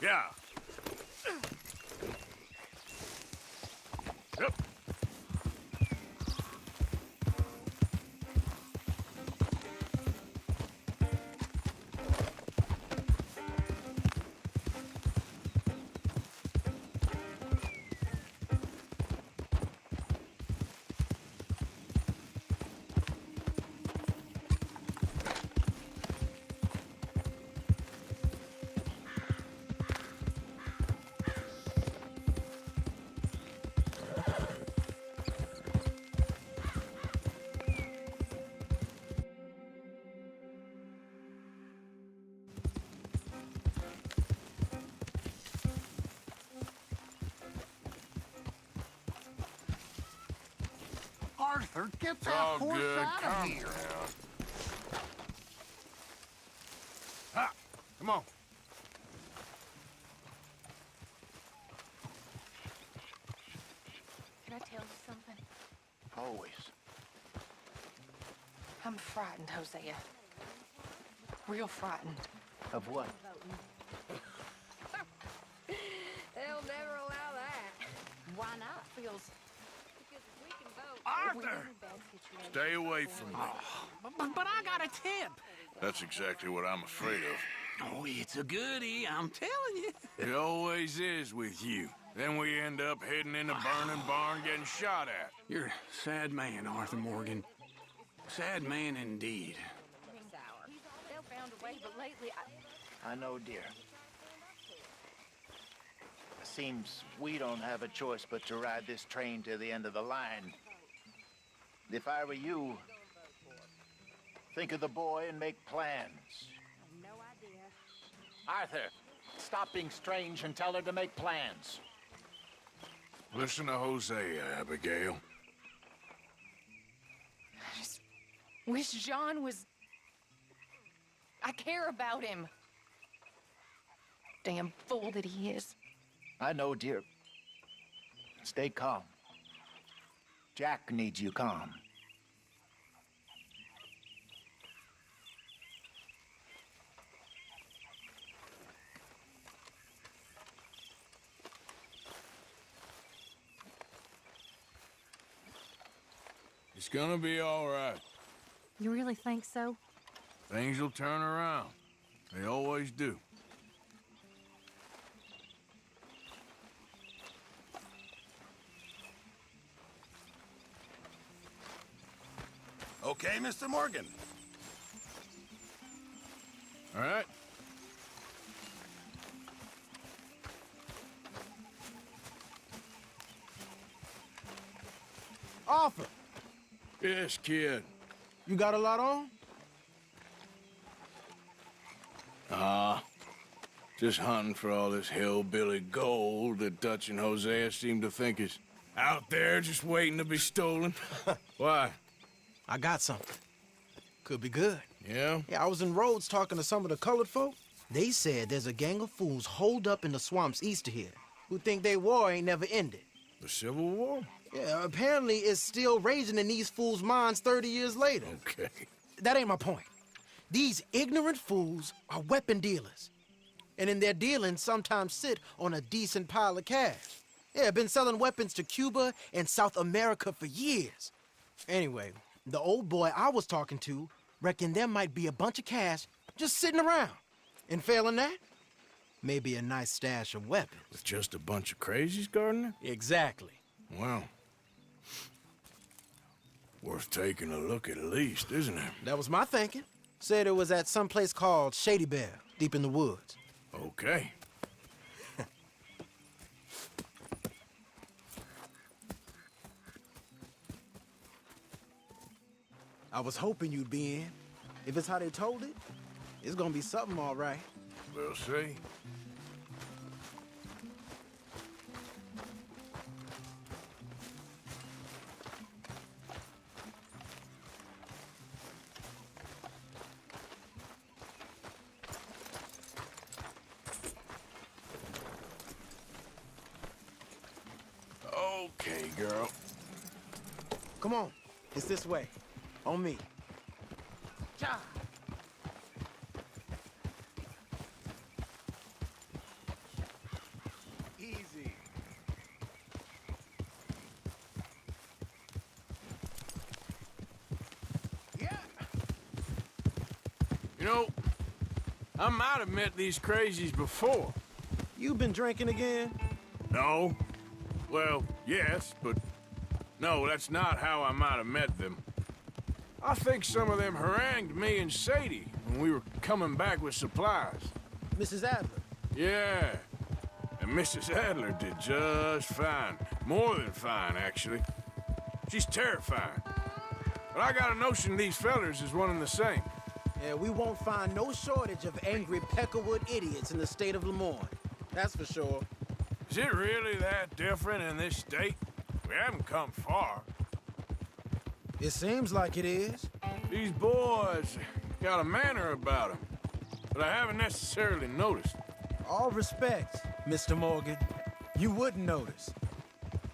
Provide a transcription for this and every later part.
Yeah. Yep. Arthur, get that All horse good. out of Calm here. down. Ha! Come on. Can I tell you something? Always. I'm frightened, Hosea. Real frightened. Of what? They'll never allow that. Why not? Because if we can vote. Arthur! Stay away from me. But I got a tip. That's exactly what I'm afraid of. Oh, it's a goodie, I'm telling you. It always is with you. Then we end up heading in a burning barn getting shot at. You're a sad man, Arthur Morgan. Sad man indeed. Sour. They'll found a way, but lately I know, dear. Seems we don't have a choice but to ride this train to the end of the line. If I were you, think of the boy and make plans. no idea. Arthur, stop being strange and tell her to make plans. Listen to Hosea, Abigail. I just wish John was... I care about him. Damn fool that he is. I know, dear. Stay calm. Jack needs you calm. It's gonna be all right. You really think so? Things will turn around. They always do. Okay, Mr. Morgan. All right? Arthur, Yes, kid. you got a lot on? Just hunting for all this hillbilly gold that Dutch and Hosea seem to think is out there just waiting to be stolen. Why? I got something. Could be good. Yeah? Yeah, I was in Rhodes talking to some of the colored folk. They said there's a gang of fools holed up in the swamps east of here who think their war ain't never ended. The Civil War? Yeah, apparently it's still raging in these fools' minds 30 years later. Okay. That ain't my point. These ignorant fools are weapon dealers. And in their dealings sometimes sit on a decent pile of cash. Yeah, been selling weapons to Cuba and South America for years. Anyway, the old boy I was talking to reckoned there might be a bunch of cash just sitting around. And failing that, maybe a nice stash of weapons. With just a bunch of crazies guarding it? Exactly. Well, worth taking a look at least, isn't it? That was my thinking. Said it was at some place called Shady Bear, deep in the woods. Okay. I was hoping you'd be in. If it's how they told it, it's gonna be something all right. We'll see. Okay, girl. Come on, it's this way. On me. John. know, I might have met these crazies before. You been drinking again? No. Well, yes, but no, that's not how I might have met them. I think some of them harangued me and Sadie when we were coming back with supplies. Mrs. Adler? Yeah. And Mrs. Adler did just fine. More than fine, actually. She's terrifying. But I got a notion these fellers is one and the same. Yeah, we won't find no shortage of angry Peckerwood idiots in the state of Lemoyne. That's for sure. Is it really that different in this state? We haven't come far. It seems like it is. These boys got a manner about them, but I haven't necessarily noticed. All respect, Mr. Morgan. You wouldn't notice.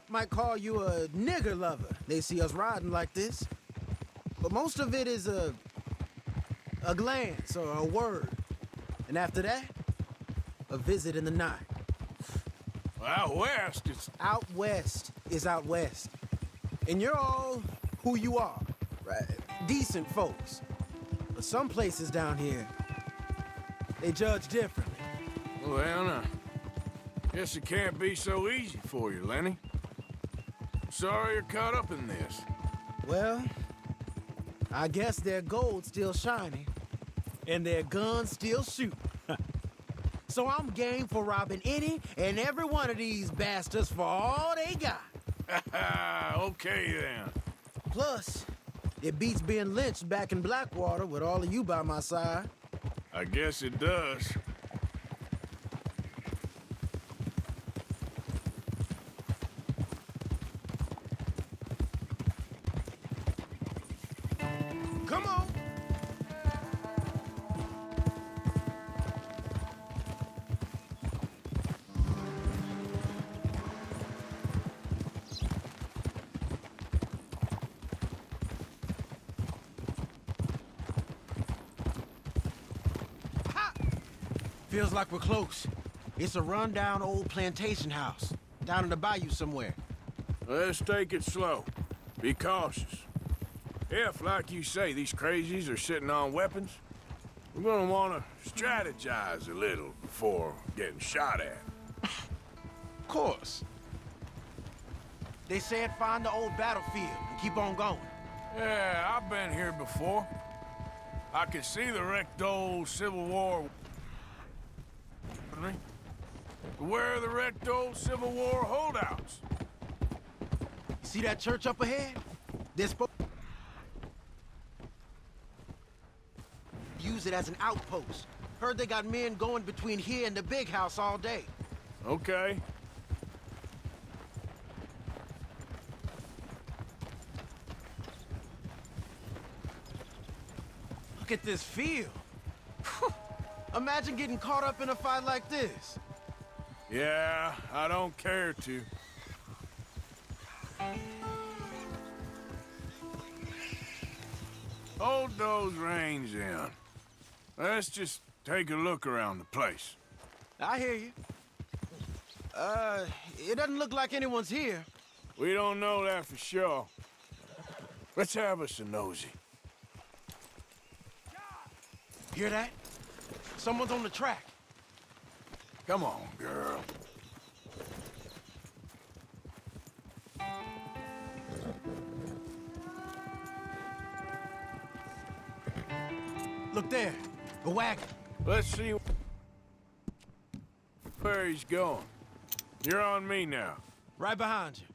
Might call you a nigger lover. They see us riding like this. But most of it is a glance or a word. And after that, a visit in the night. Well, out west, it's... Out west is out west. And you're all who you are, right? Decent folks. But some places down here, they judge differently. Well, now, guess it can't be so easy for you, Lenny. Sorry you're caught up in this. Well, I guess their gold's still shining, and their guns still shoot. So I'm game for robbing any and every one of these bastards for all they got. Okay, then. Plus, it beats being lynched back in Blackwater with all of you by my side. I guess it does. Come on. Feels like we're close. It's a rundown old plantation house, down in the bayou somewhere. Let's take it slow. Be cautious. If, like you say, these crazies are sitting on weapons, we're gonna wanna strategize a little before getting shot at. Of course. They said find the old battlefield and keep on going. Yeah, I've been here before. I can see the wrecked old Civil War... Where are the wrecked old Civil War holdouts? See that church up ahead? They're supposed to use it as an outpost. Heard they got men going between here and the big house all day. Okay. Look at this field. Imagine getting caught up in a fight like this. Yeah, I don't care to. Hold those reins in. Let's just take a look around the place. I hear you. It doesn't look like anyone's here. We don't know that for sure. Let's have us a nosy. Hear that? Someone's on the track. Come on, girl. Look there, a wagon. Let's see where he's going. You're on me now. Right behind you.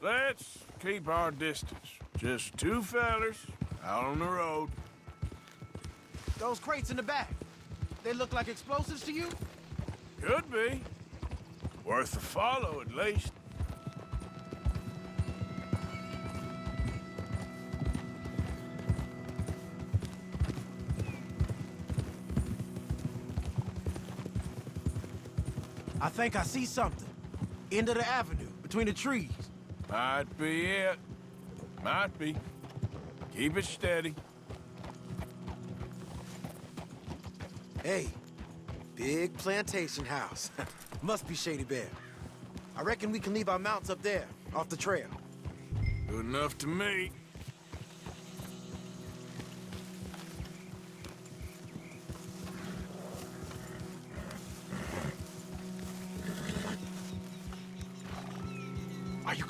Let's keep our distance. Just two fellers out on the road. Those crates in the back, they look like explosives to you? Could be. Worth a follow, at least. I think I see something. End of the avenue, between the trees. Might be it. Might be. Keep it steady. Hey, big plantation house. Must be Shady Bear. I reckon we can leave our mounts up there, off the trail. Good enough to me.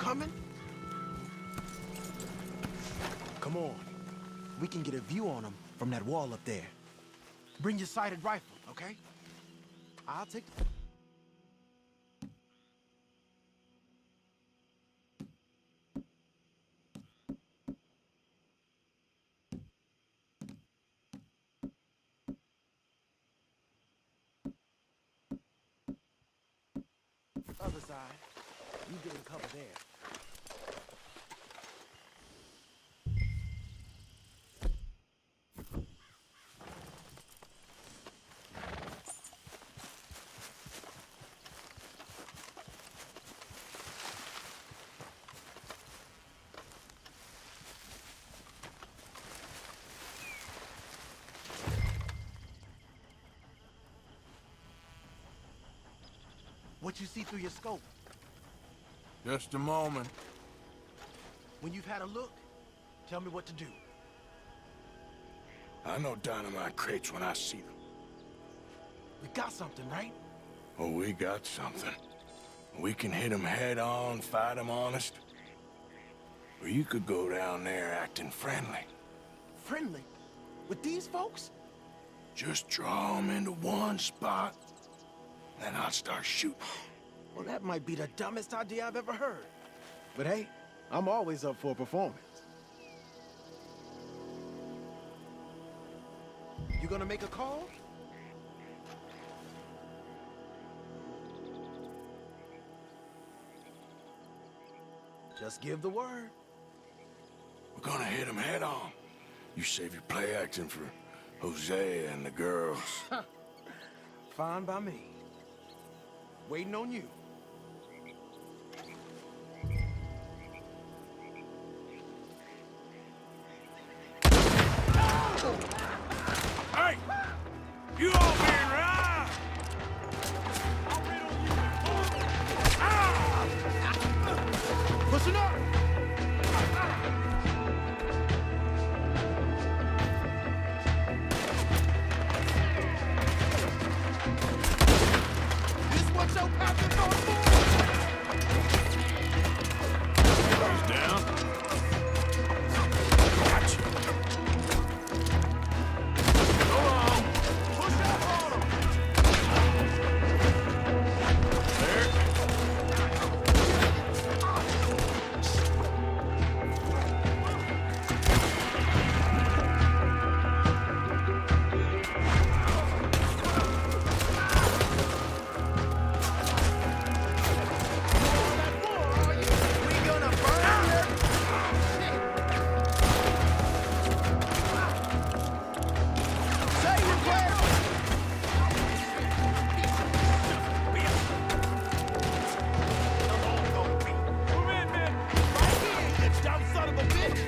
coming? Come on. We can get a view on them from that wall up there. Bring your sighted rifle, okay? I'll take... Other side. You get in cover there. What you see through your scope? Just a moment. When you've had a look, tell me what to do. I know dynamite crates when I see them. We got something, right? Oh, we got something. We can hit them head on, fight them honest. Or you could go down there acting friendly. Friendly? With these folks? Just draw them into one spot, then I'll start shooting. Well, that might be the dumbest idea I've ever heard. But hey, I'm always up for a performance. You gonna make a call? Just give the word. We're gonna hit them head on. You save your play acting for Jose and the girls. Fine by me. Waiting on you. Hey! You all being right! Pushing up! This what your captain's on for? He's down. Gotcha. Go on. Push up on him! There. We gonna burn your shit. Say your prayers. Move in, man. Right here, you dumb son of a bitch.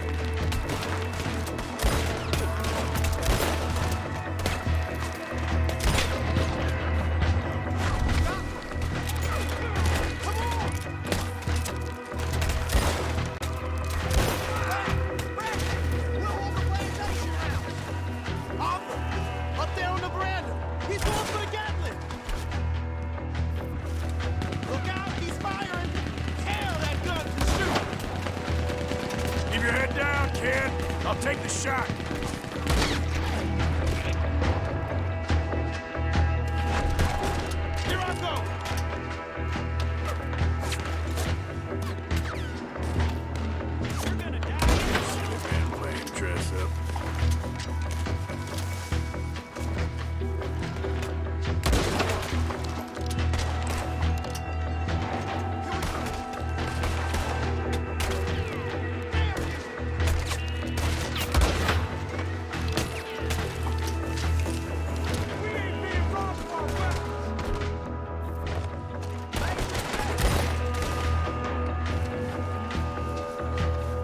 Up there on the veranda. He's going for the Gatling. Look out, he's firing. Hell, that gun can shoot. Keep your head down, kid. I'll take the shot. Here I go. You're gonna die. Silly man playing dress up.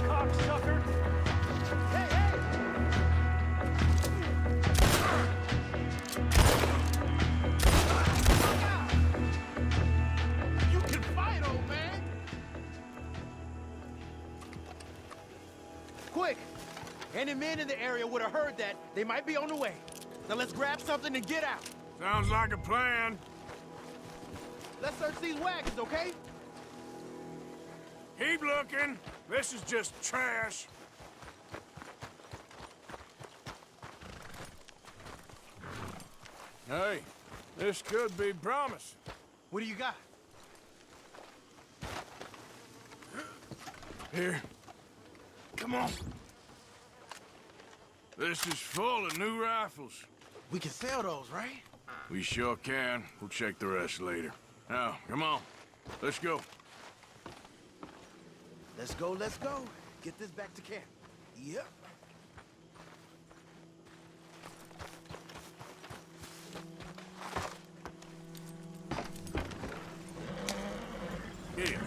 Cocksucker. Hey, hey. You can fight, old man. Quick. Any men in the area would have heard that. They might be on the way. Now let's grab something and get out. Sounds like a plan. Let's search these wagons, okay? Keep looking. This is just trash. Hey, this could be promising. What do you got? Here. Come on. This is full of new rifles. We can sell those, right? We sure can. We'll check the rest later. Now, come on. Let's go. Let's go, let's go. Get this back to camp. Yep. Here.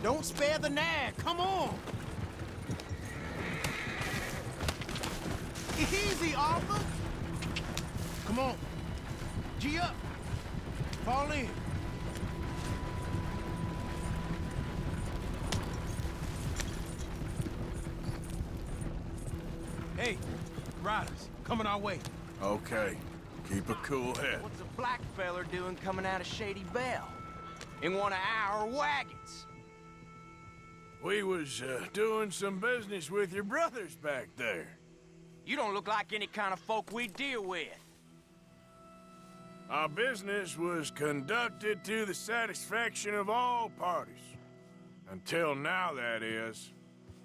Don't spare the nag. Come on. Easy, Arthur. Come on. G up. Fall in. Hey, riders, coming our way. Okay. Keep a cool head. What's a black feller doing coming out of Shady Belle? In one of our wagons? We was doing some business with your brothers back there. You don't look like any kind of folk we deal with. Our business was conducted to the satisfaction of all parties. Until now, that is.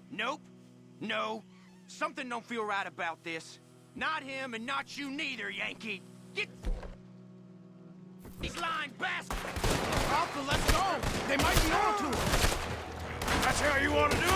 Nope. No. Something don't feel right about this. Not him and not you neither, Yankee. Get these lying bastards! Arthur, let's go. They might be on to us. That's how you want to do it?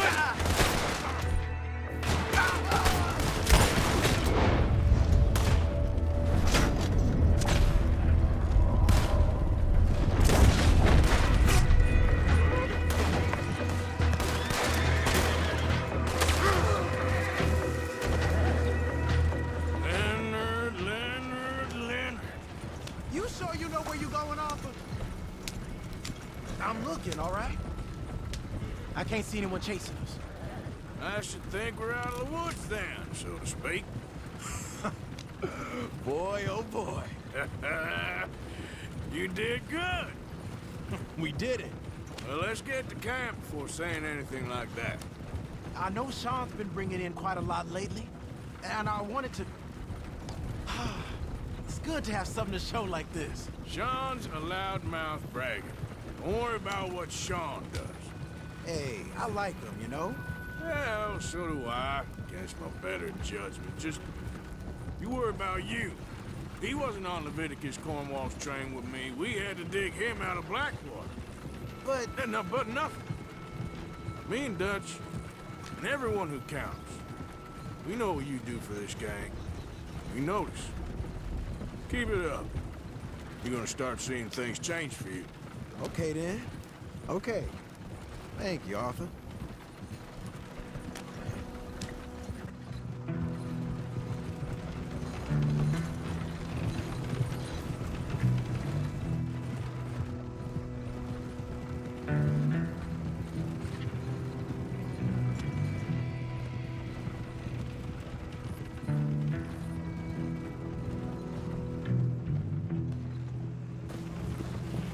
Leonard. You sure you know where you're going, Arthur? I'm looking, all right? I can't see anyone chasing us. I should think we're out of the woods then, so to speak. Boy, oh boy. You did good. We did it. Well, let's get to camp before saying anything like that. I know Sean's been bringing in quite a lot lately, and I wanted to... It's good to have something to show like this. Sean's a loudmouth bragger. Don't worry about what Sean does. Hey, I like him, you know? Well, so do I, against my better judgment. Just, you worry about you. He wasn't on Leviticus Cornwall's train with me. We had to dig him out of Blackwater. But... But nothing. Me and Dutch, and everyone who counts, we know what you do for this gang. We notice. Keep it up. You're gonna start seeing things change for you. Okay, then. Okay. Thank you, Arthur.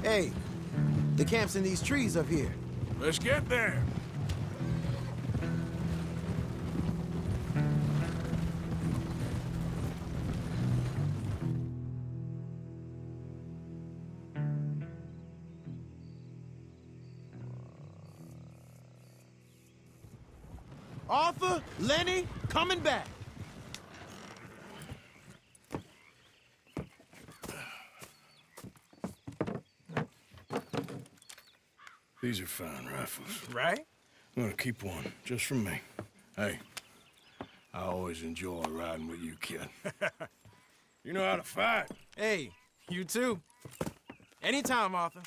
Hey, the camp's in these trees up here. Let's get there. Arthur, Lenny, coming back. These are fine rifles. Right? I'm gonna keep one, just for me. Hey, I always enjoy riding with you, kid. You know how to fight. Hey, you too. Anytime, Arthur.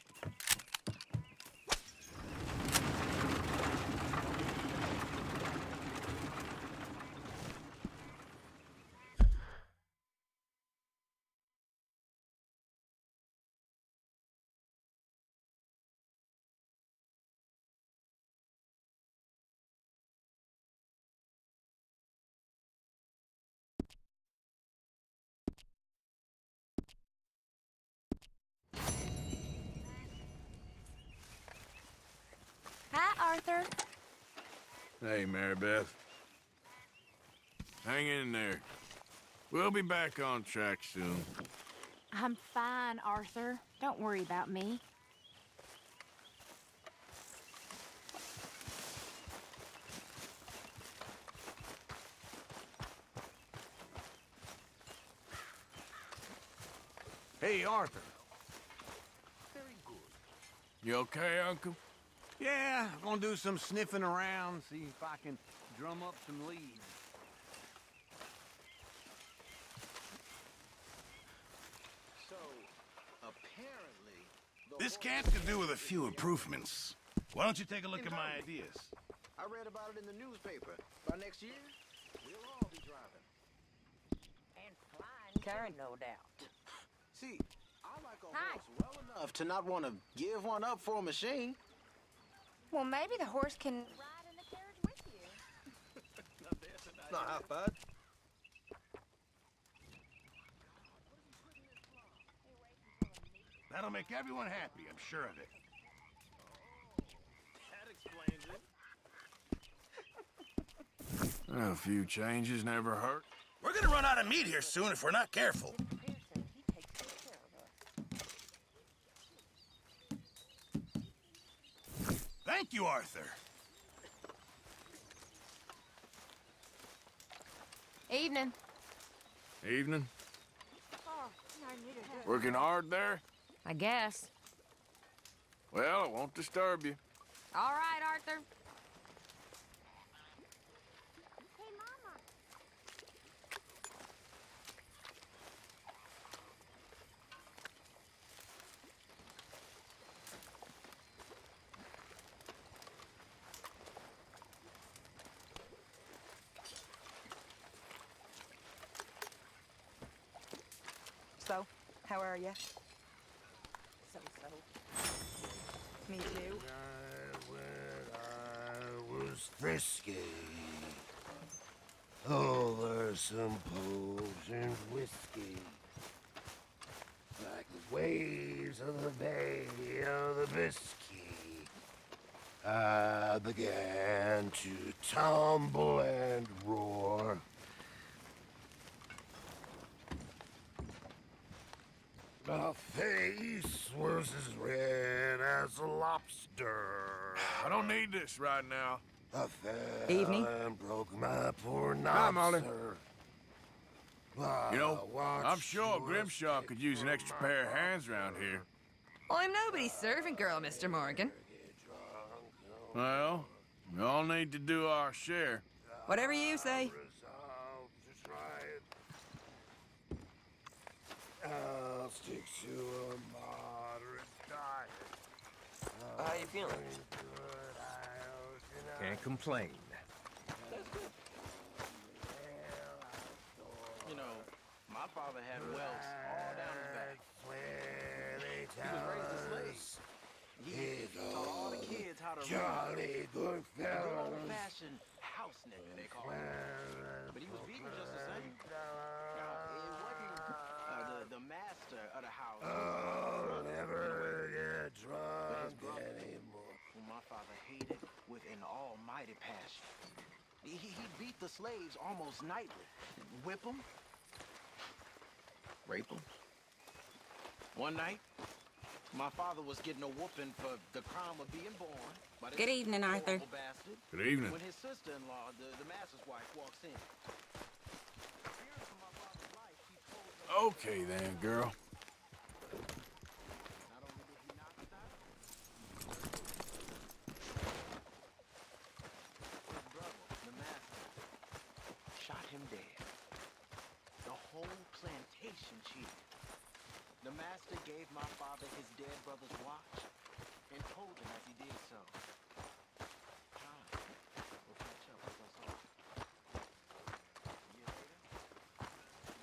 Arthur. Hey, Marybeth. Hang in there. We'll be back on track soon. I'm fine, Arthur. Don't worry about me. Hey, Arthur. You okay, Uncle? Yeah, I'm gonna do some sniffing around, see if I can drum up some leads. So, apparently... This camp could do with a few improvements. Why don't you take a look at my ideas? I read about it in the newspaper. By next year, we'll all be driving. And flying car, no doubt. See, I like a Hi. horse well enough to not want to give one up for a machine. Well, maybe the horse can ride in the carriage with you. Not half bad. That'll make everyone happy, I'm sure of it. That explains it. A few changes never hurt. We're gonna run out of meat here soon if we're not careful. Thank you, Arthur. Evening. Evening. Working hard there? I guess. Well, it won't disturb you. All right, Arthur. So, how are you? So. Me too. I was frisky over some potion whiskey, like the waves of the Bay of the Biscay. I began to tumble and roar. My face was as red as a lobster. I don't need this right now. I fell Evening. and broke my poor Hi, Molly. sir. You know, I'm sure Grimshaw could use an extra pair of hands around here. I'm nobody's servant girl, Mr. Morgan. Well, we all need to do our share. Whatever you say. I'll stick to a moderate diet. How you feeling? Can't complain. You know, my father had wells all down his back. He was raised a slave. He taught all the kids how to Jolly good good fellows. old-fashioned house nigger, they call it. But he was vegan just the same. It wasn't the master of the house. I'll never get But his drunk brother, anymore. whom my father hated with an almighty passion. He beat the slaves almost nightly. Whip them. Rape them. One night, my father was getting a whooping for the crime of being born. By this Good evening, Arthur. horrible bastard. Good evening. When his sister-in-law, the master's wife, walks in. Fearing for my father's life, she told her Okay then, girl. not only did he knock us out, his brother, the master, shot him dead. The whole plantation cheated. The master gave my father his dead brother's watch and told him as he did so, "Time will catch up with us all." A year later, he stepped in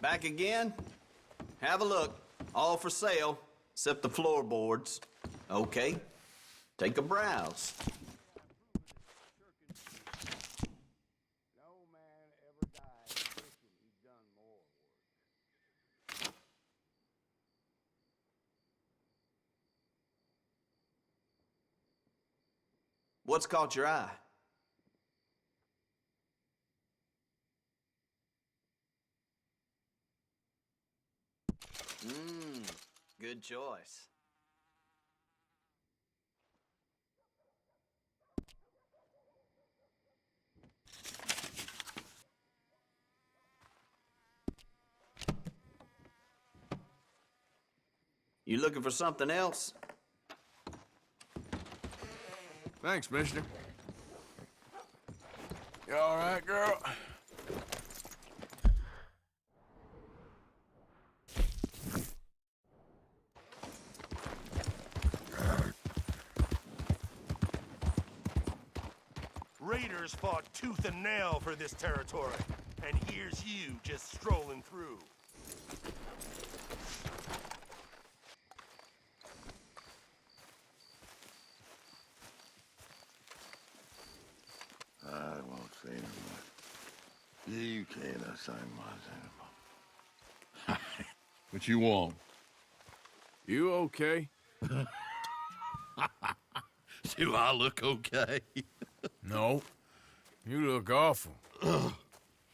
Back again? Have a look. All for sale, except the floorboards. Okay. Take a browse. What's caught your eye? Good choice. You looking for something else? Thanks, mister. You all right, girl? Raiders fought tooth and nail for this territory, and here's you just strolling through. I won't say no more. You can't assign my What you want? You okay? Do I look okay? No. You look awful.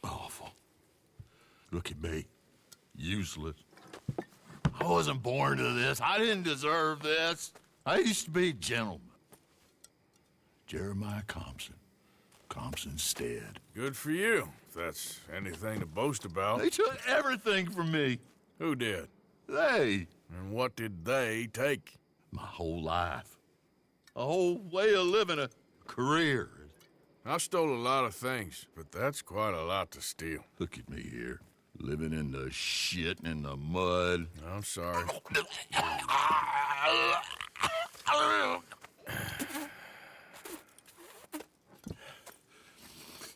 Awful. Look at me. Useless. I wasn't born to this. I didn't deserve this. I used to be a gentleman. Jeremiah Compson. Compson's stead. Good for you, if that's anything to boast about. They took everything from me. Who did? They. And what did they take? My whole life. A whole way of living, a career. I stole a lot of things, but that's quite a lot to steal. Look at me here, living in the shit and the mud. I'm sorry.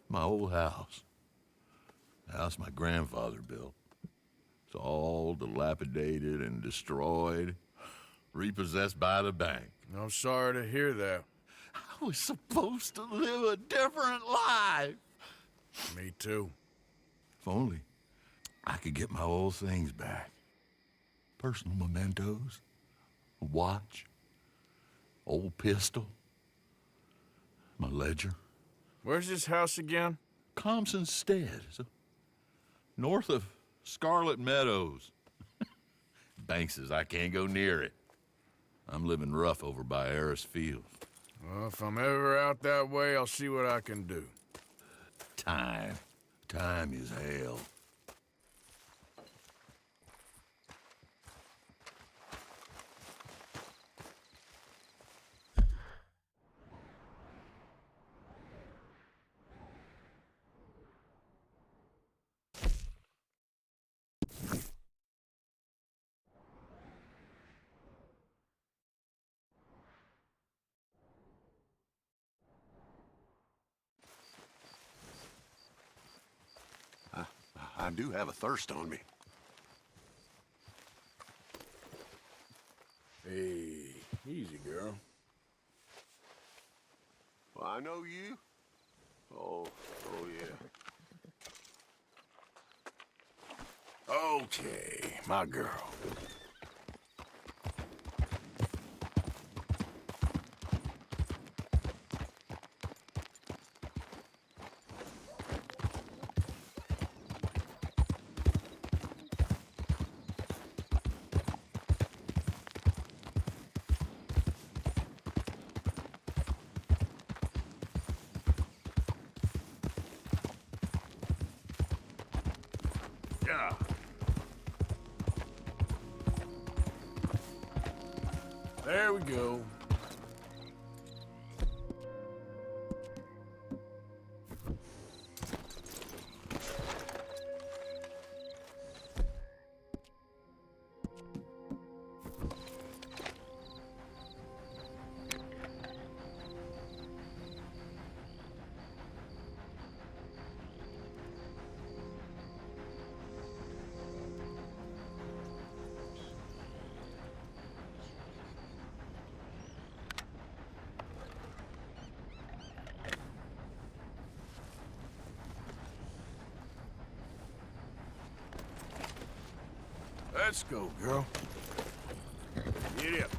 My old house. The house my grandfather built. It's all dilapidated and destroyed, repossessed by the bank. I'm sorry to hear that. I was supposed to live a different life. Me too. If only I could get my old things back. Personal mementos, a watch, old pistol, my ledger. Where's this house again? Compson's Stead, so north of Scarlet Meadows. Bank says I can't go near it. I'm living rough over by Harris Field. Well, if I'm ever out that way, I'll see what I can do. Time. Time is hell. I do have a thirst on me. Hey, easy, girl. Well, I know you. Oh yeah. Okay, my girl. Yeah. There we go. Let's go, girl. Get up.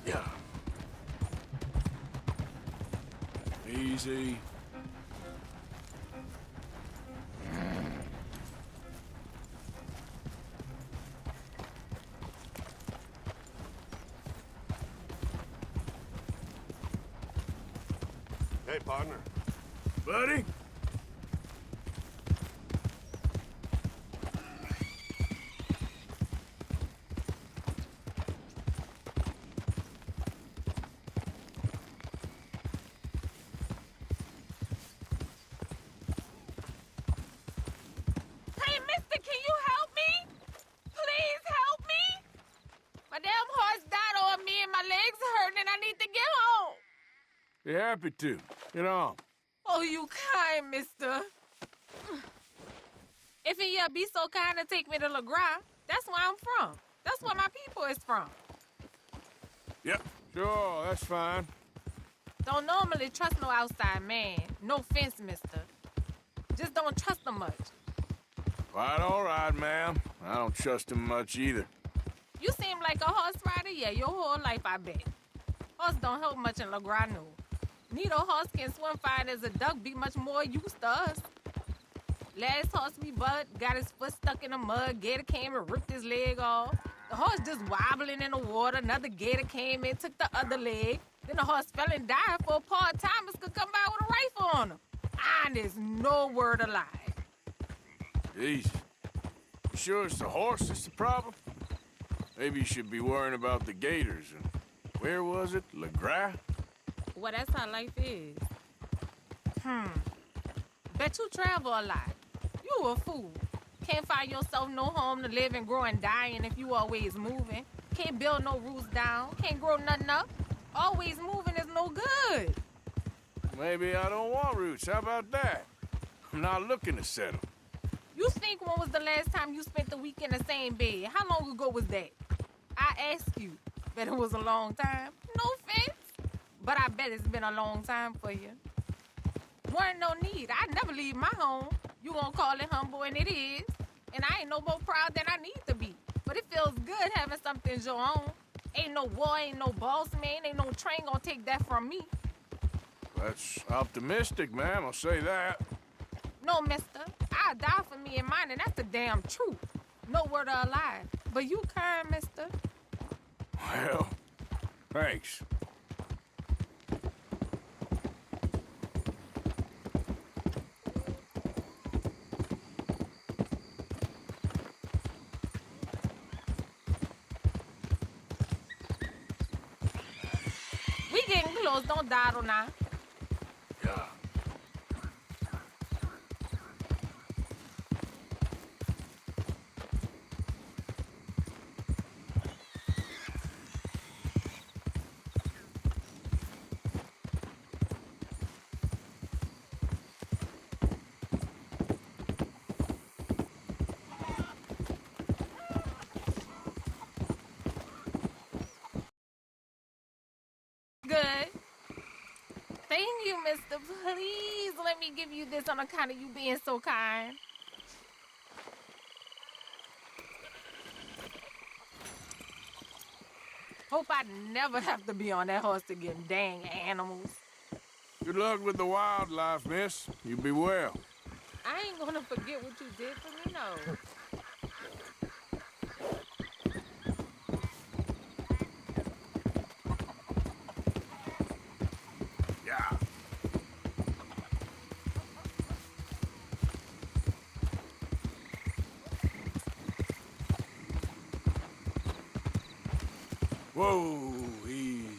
Yeah. Easy. Hey, partner. Buddy? Hey, mister, can you help me? Please help me. My damn horse died on me and my legs hurt and I need to get home. Be happy to. Get on. Oh, you kind, mister. If you be so kind to take me to LeGras, that's where I'm from. That's where my people is from. Yep. Sure, that's fine. Don't normally trust no outside man. No offense, mister. Just don't trust him much. Quite all right, ma'am. I don't trust him much either. You seem like a horse rider, yeah, your whole life, I bet. Horse don't help much in LeGras, no. Neither horse can swim fine as a duck, be much more used to us. Last horse we bought got his foot stuck in the mud, gator came and ripped his leg off. The horse just wobbling in the water, another gator came in, took the other leg. Then the horse fell and died before part-timers could come by with a rifle on him. Honest, no word of lie. Easy. You sure it's the horse that's the problem? Maybe you should be worrying about the gators. And where was it? LeGras? Well, that's how life is. Bet you travel a lot. You a fool. Can't find yourself no home to live and grow and dying if you always moving. Can't build no roots down. Can't grow nothing up. Always moving is no good. Maybe I don't want roots. How about that? I'm not looking to settle. You think when was the last time you spent the week in the same bed? How long ago was that? I ask you. Bet it was a long time. No offense. But I bet it's been a long time for you. Weren't no need. I never leave my home. You gonna call it humble, and it is. And I ain't no more proud than I need to be. But it feels good having something your own. Ain't no war, ain't no boss man, ain't no train gonna take that from me. That's optimistic, ma'am. I'll say that. No, mister. I'll die for me and mine, and that's the damn truth. No word of a lie. But you kind, mister. Well, thanks. We getting close. Don't dawdle now. Yeah. Good. Thank you, mister. Please let me give you this on account of you being so kind. Hope I never have to be on that horse again, dang animals. Good luck with the wildlife, miss. You be well. I ain't gonna forget what you did for me, no. Yeah. Whoa, easy.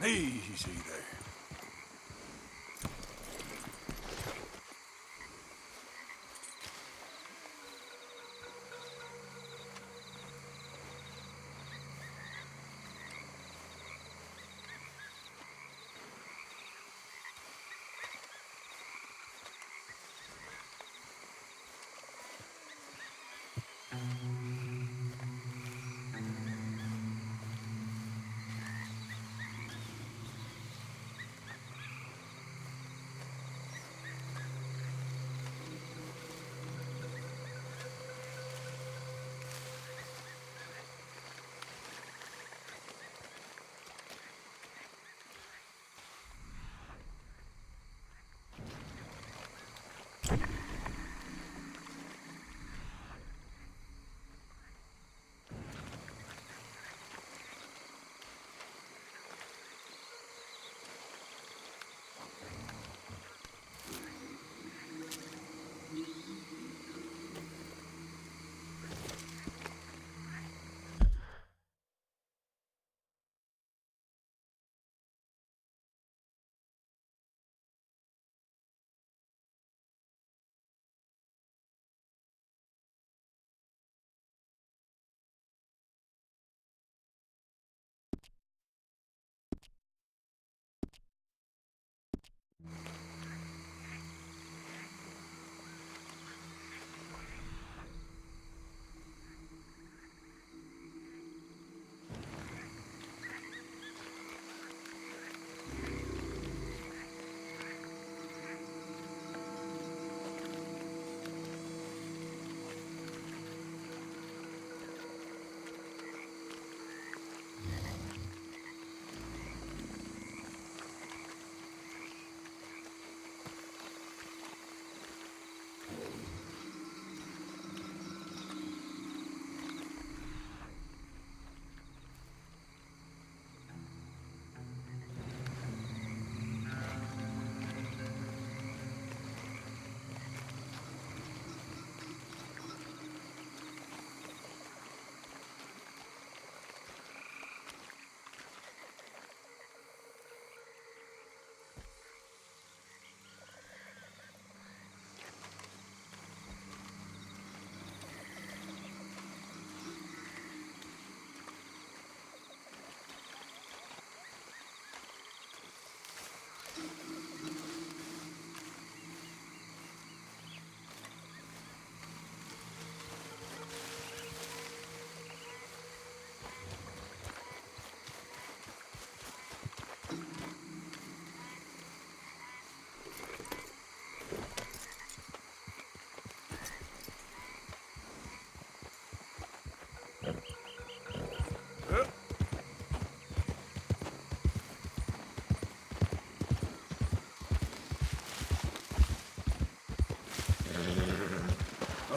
Easy there.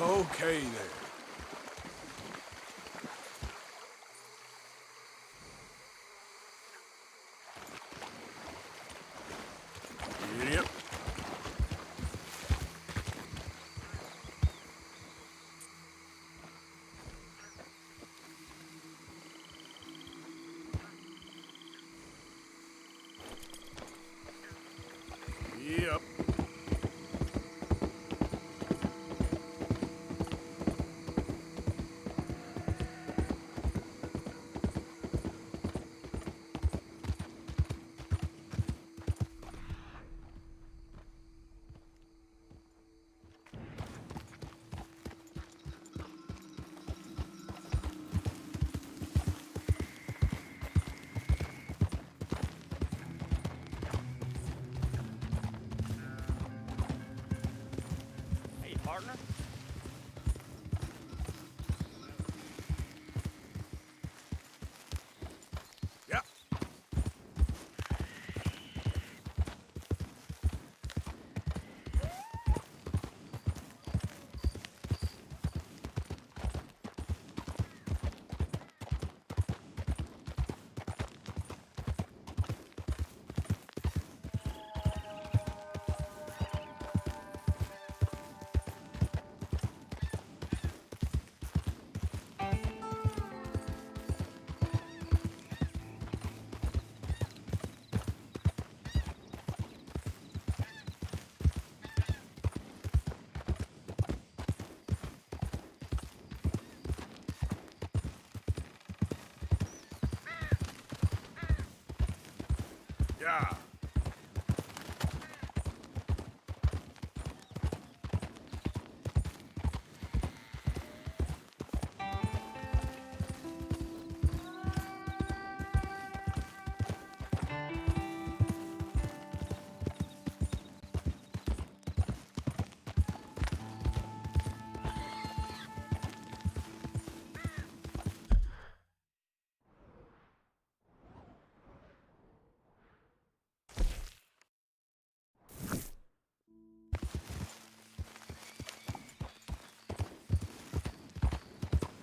Okay there. Yep. Yep. partner. Yep. Yeah.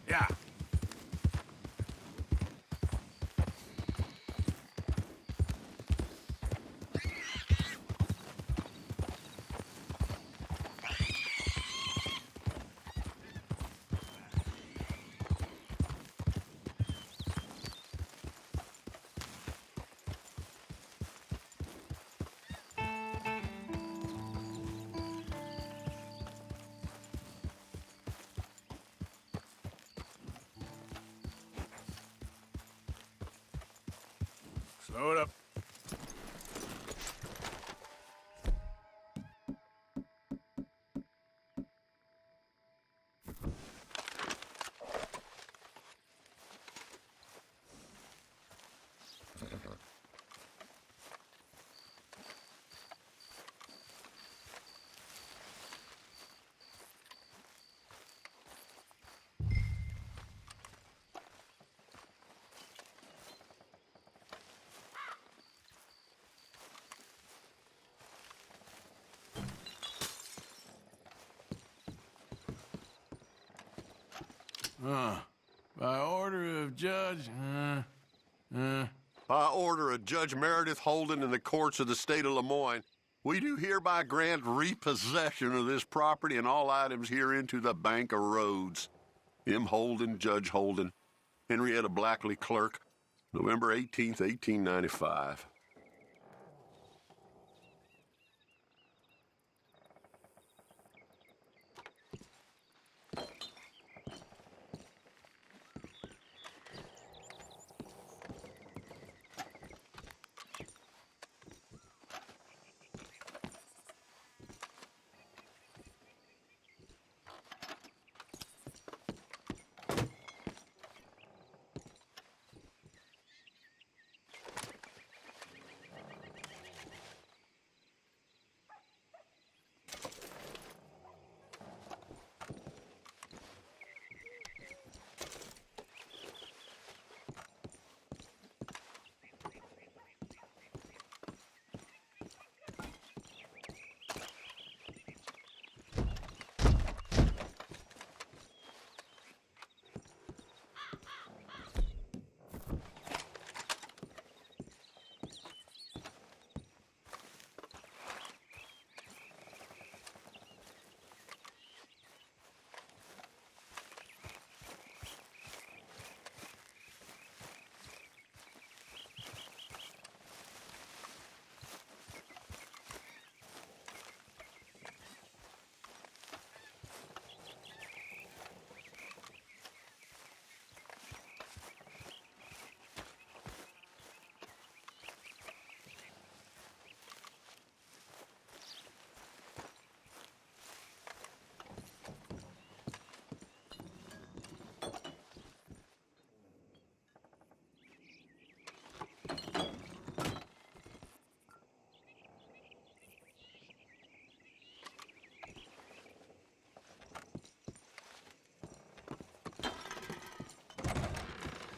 Yeah. Slow it up. By order of Judge, By order of Judge Meredith Holden in the courts of the state of Lemoyne, we do hereby grant repossession of this property and all items herein to the Bank of Roads. M. Holden, Judge Holden, Henrietta Blackley, Clerk, November 18th, 1895.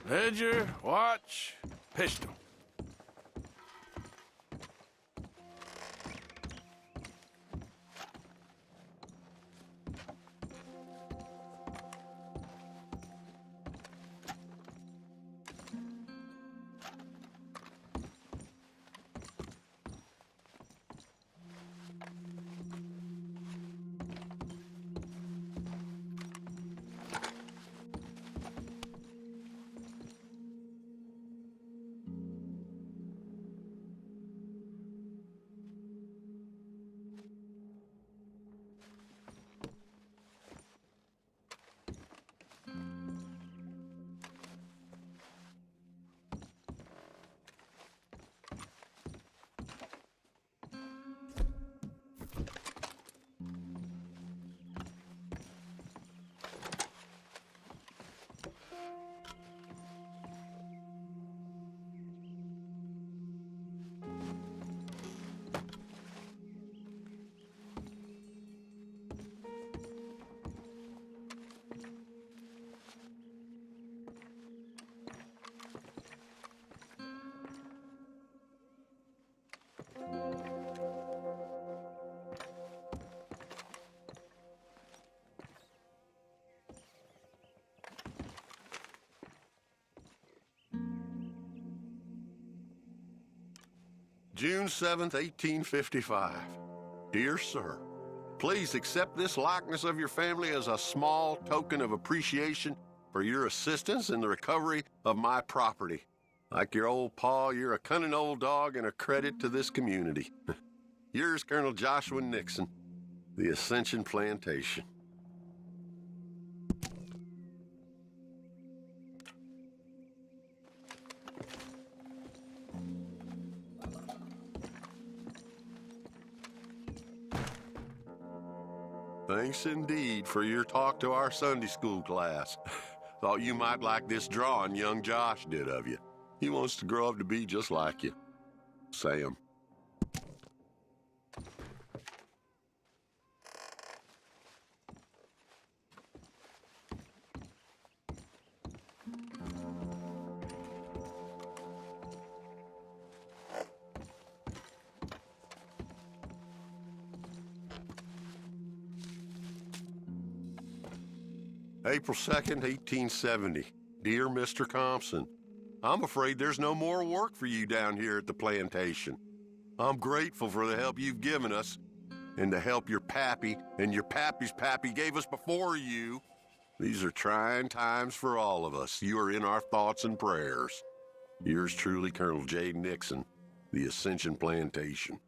Ledger, watch, pistol. June 7th, 1855. Dear Sir, please accept this likeness of your family as a small token of appreciation for your assistance in the recovery of my property. Like your old pa, you're a cunning old dog and a credit to this community. Yours, Colonel Joshua Nixon, the Ascension Plantation. Thanks indeed for your talk to our Sunday school class. Thought you might like this drawing young Josh did of you. He wants to grow up to be just like you. Sam. April 2nd, 1870. Dear Mr. Thompson, I'm afraid there's no more work for you down here at the plantation. I'm grateful for the help you've given us and the help your pappy and your pappy's pappy gave us before you. These are trying times for all of us. You are in our thoughts and prayers. Yours truly, Colonel J. Nixon, the Ascension Plantation.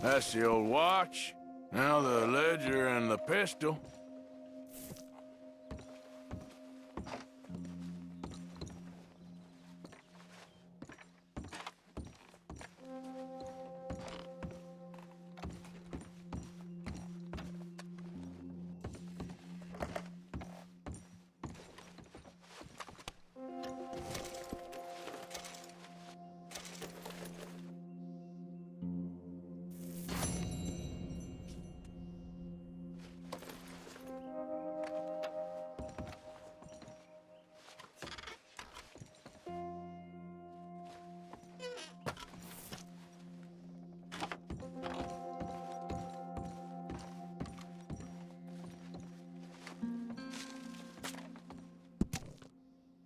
That's the old watch. Now the ledger and the pistol.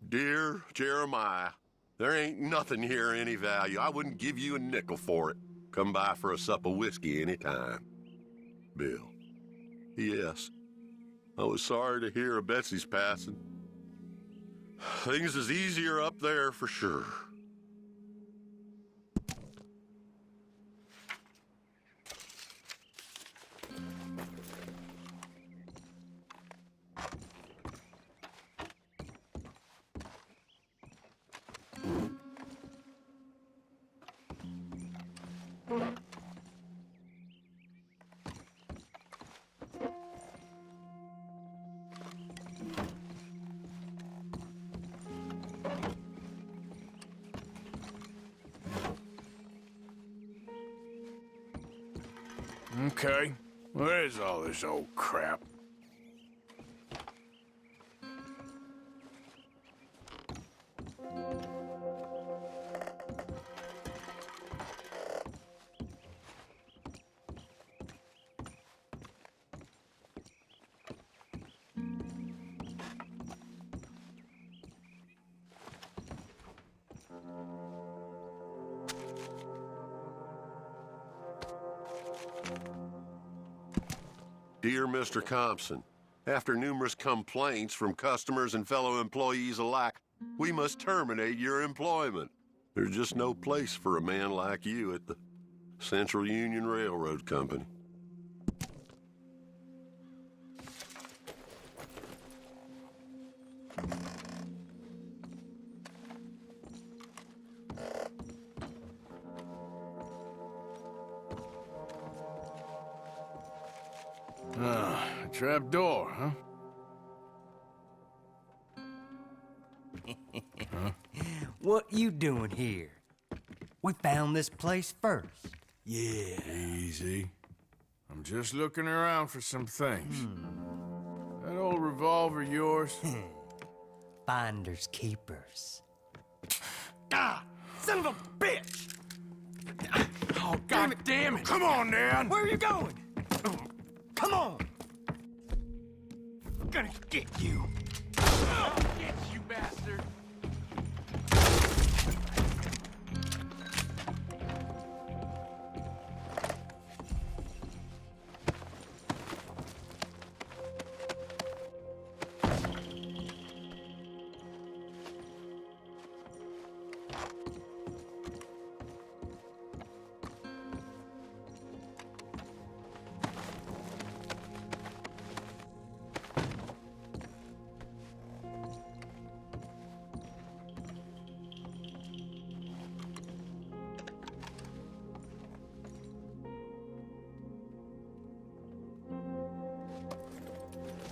Dear Jeremiah, there ain't nothing here of any value. I wouldn't give you a nickel for it. Come by for a sup of whiskey any time. Bill. Yes. I was sorry to hear of Betsy's passing. Things is easier up there for sure. Okay. Where is all this old crap? Dear Mr. Compson, after numerous complaints from customers and fellow employees alike, we must terminate your employment. There's just no place for a man like you at the Central Union Railroad Company. A trap door, huh? What you doing here? We found this place first. Yeah. Easy. I'm just looking around for some things. That old revolver yours? Finders keepers. Ah! Son of a bitch! Oh, God damn it! Come on, Dan! Where are you going? Come on! I'm gonna get you. Get you, bastard!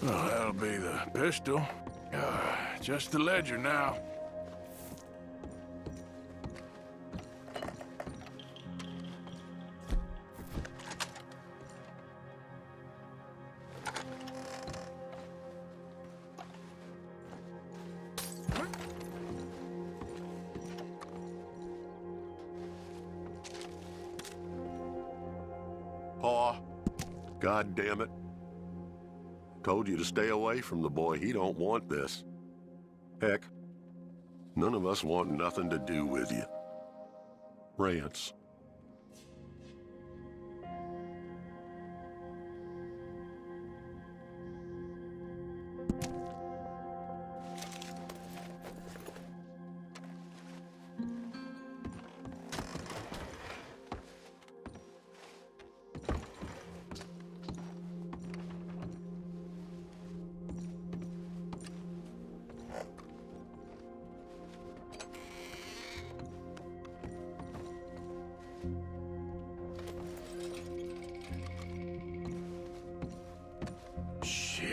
Well, that'll be the pistol. Just the ledger now. Pa, God damn it. Told you to stay away from the boy. He don't want this. Heck, none of us want nothing to do with you. Rance. Shit.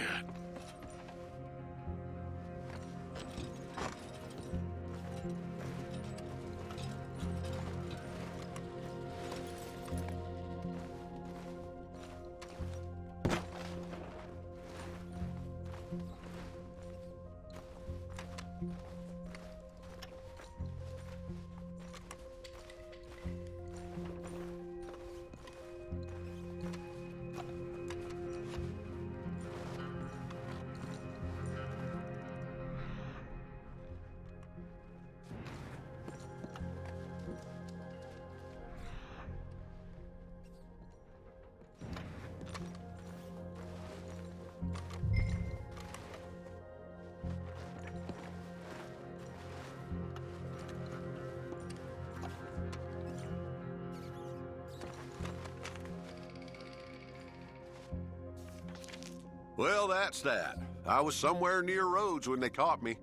Well, that's that. I was somewhere near Rhodes when they caught me.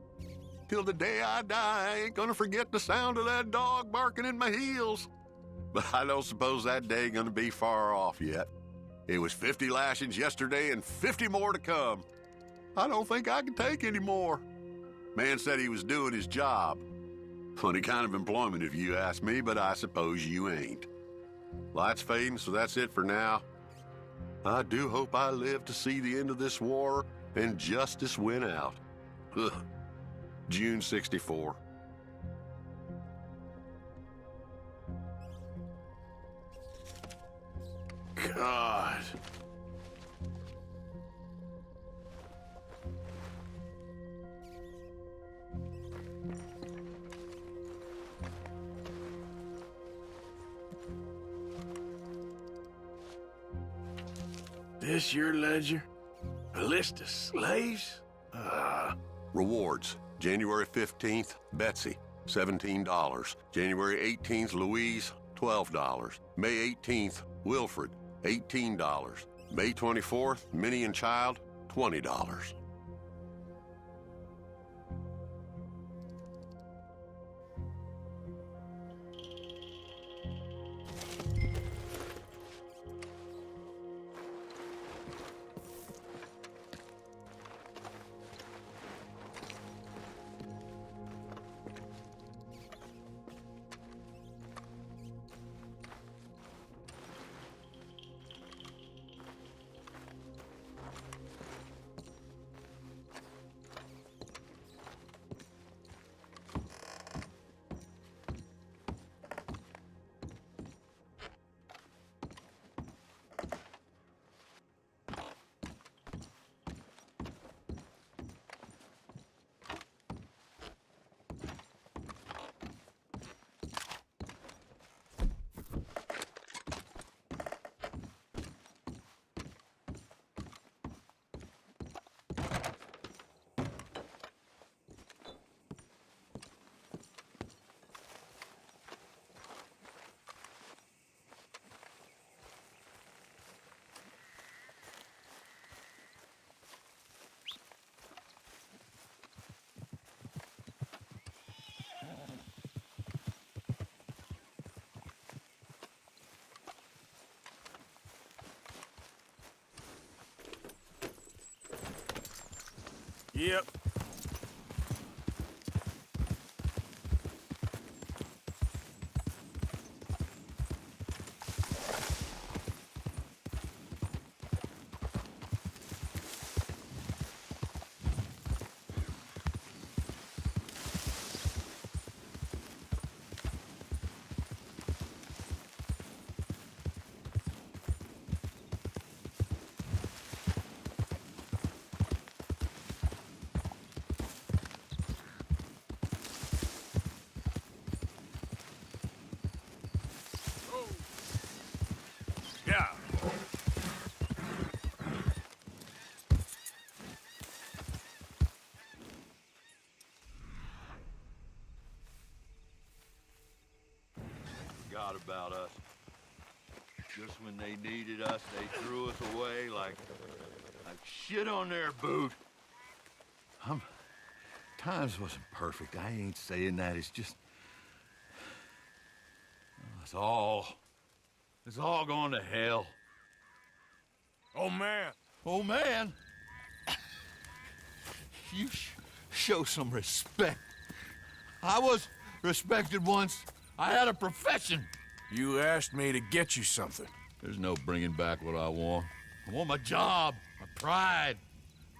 Till the day I die, I ain't gonna forget the sound of that dog barking in my heels. But I don't suppose that day ain't gonna be far off yet. It was 50 lashings yesterday and 50 more to come. I don't think I can take any more. Man said he was doing his job. Funny kind of employment if you ask me, but I suppose you ain't. Light's fading, so that's it for now. I do hope I live to see the end of this war and justice win out. Ugh. June 64. God. This your ledger? A list of slaves? Rewards. January 15th, Betsy, $17. January 18th, Louise, $12. May 18th, Wilfred, $18. May 24th, Minnie and Child, $20. Yep. Yeah. Forgot about us. Just when they needed us, they threw us away like shit on their boot. Times wasn't perfect. I ain't saying that. It's just... It's all going to hell. Oh, man. Oh, man. You show some respect. I was respected once. I had a profession. You asked me to get you something. There's no bringing back what I want. I want my job, my pride,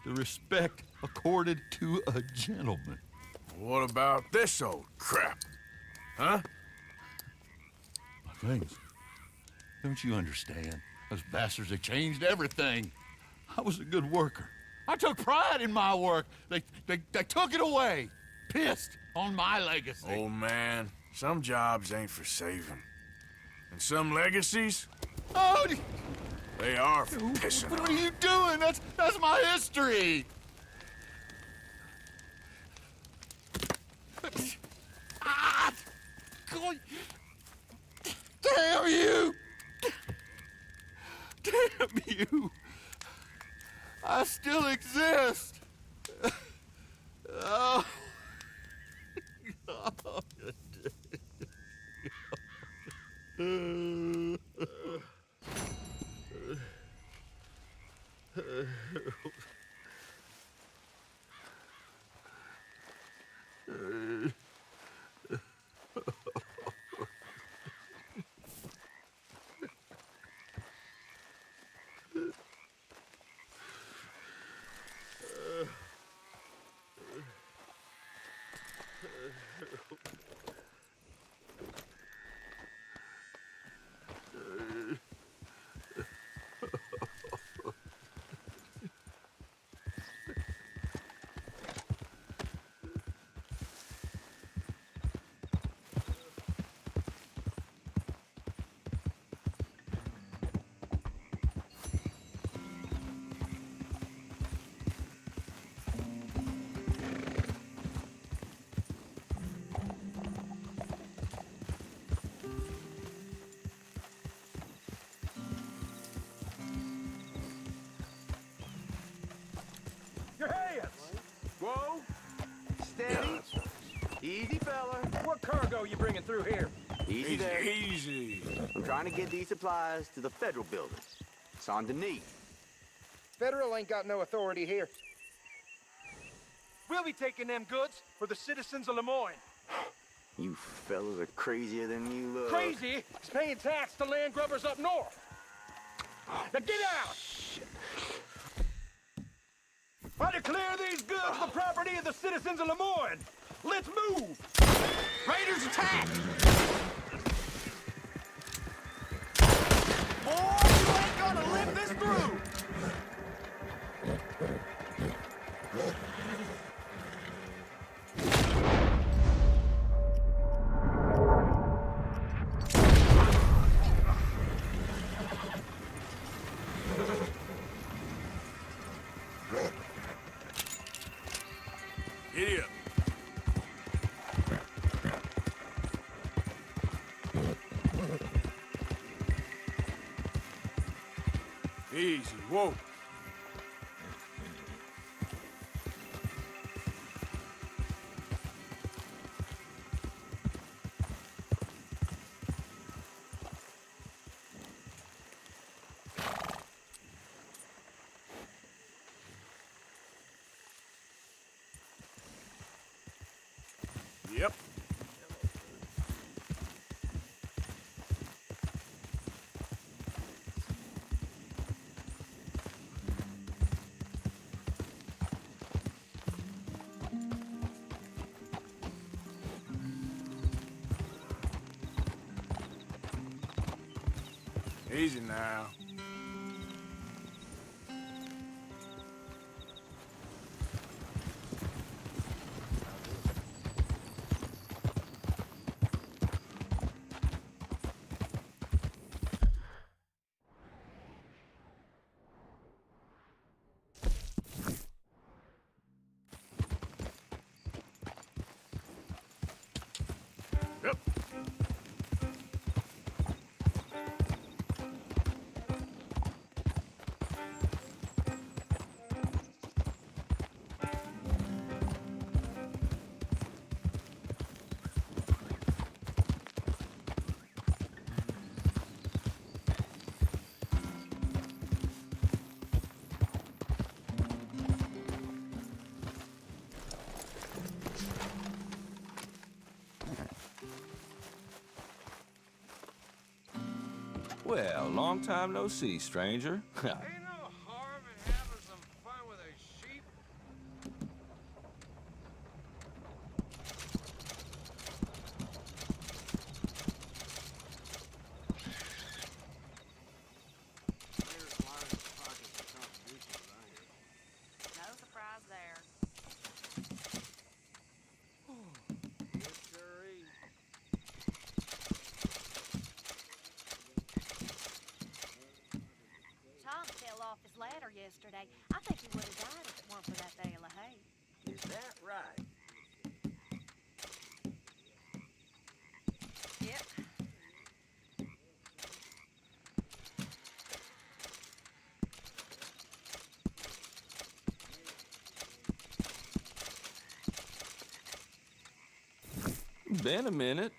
the respect accorded to a gentleman. What about this old crap? Huh? My things. Don't you understand? Those bastards have changed everything. I was a good worker. I took pride in my work. They took it away. Pissed on my legacy. Old man, some jobs ain't for saving. And some legacies, Oh, they are for pissing what on. are you doing? That's my history. Ah! Damn you! Damn you! I still exist. Oh. Your hands! Whoa! Steady. Easy, fella. What cargo you bringing through here? Easy there. Easy. I'm trying to get these supplies to the federal buildings. Saint Denis. Federal ain't got no authority here. We'll be taking them goods for the citizens of Lemoyne. You fellas are crazier than you look. Crazy is paying tax to land grubbers up north. Now get out! I declare these goods the property of the citizens of Lemoyne. Let's move! Raiders attack! Boy, you ain't gonna live this through! Giddy up. Easy, whoa. Yep. Easy now. Yep. Well, long time no see, stranger. Ain't no harm in having some fun with a sheep. No surprise there. Tom fell off his ladder yesterday. I think he would have died if it weren't for that bale of hay. Is that right? Yep. Been a minute.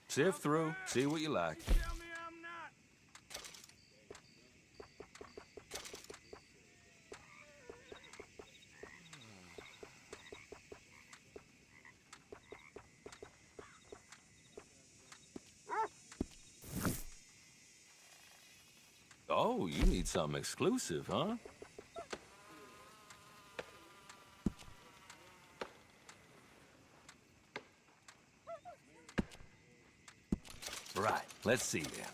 Sift through, see what you like. Tell me I'm not. Oh, you need something exclusive, huh? Right, let's see then.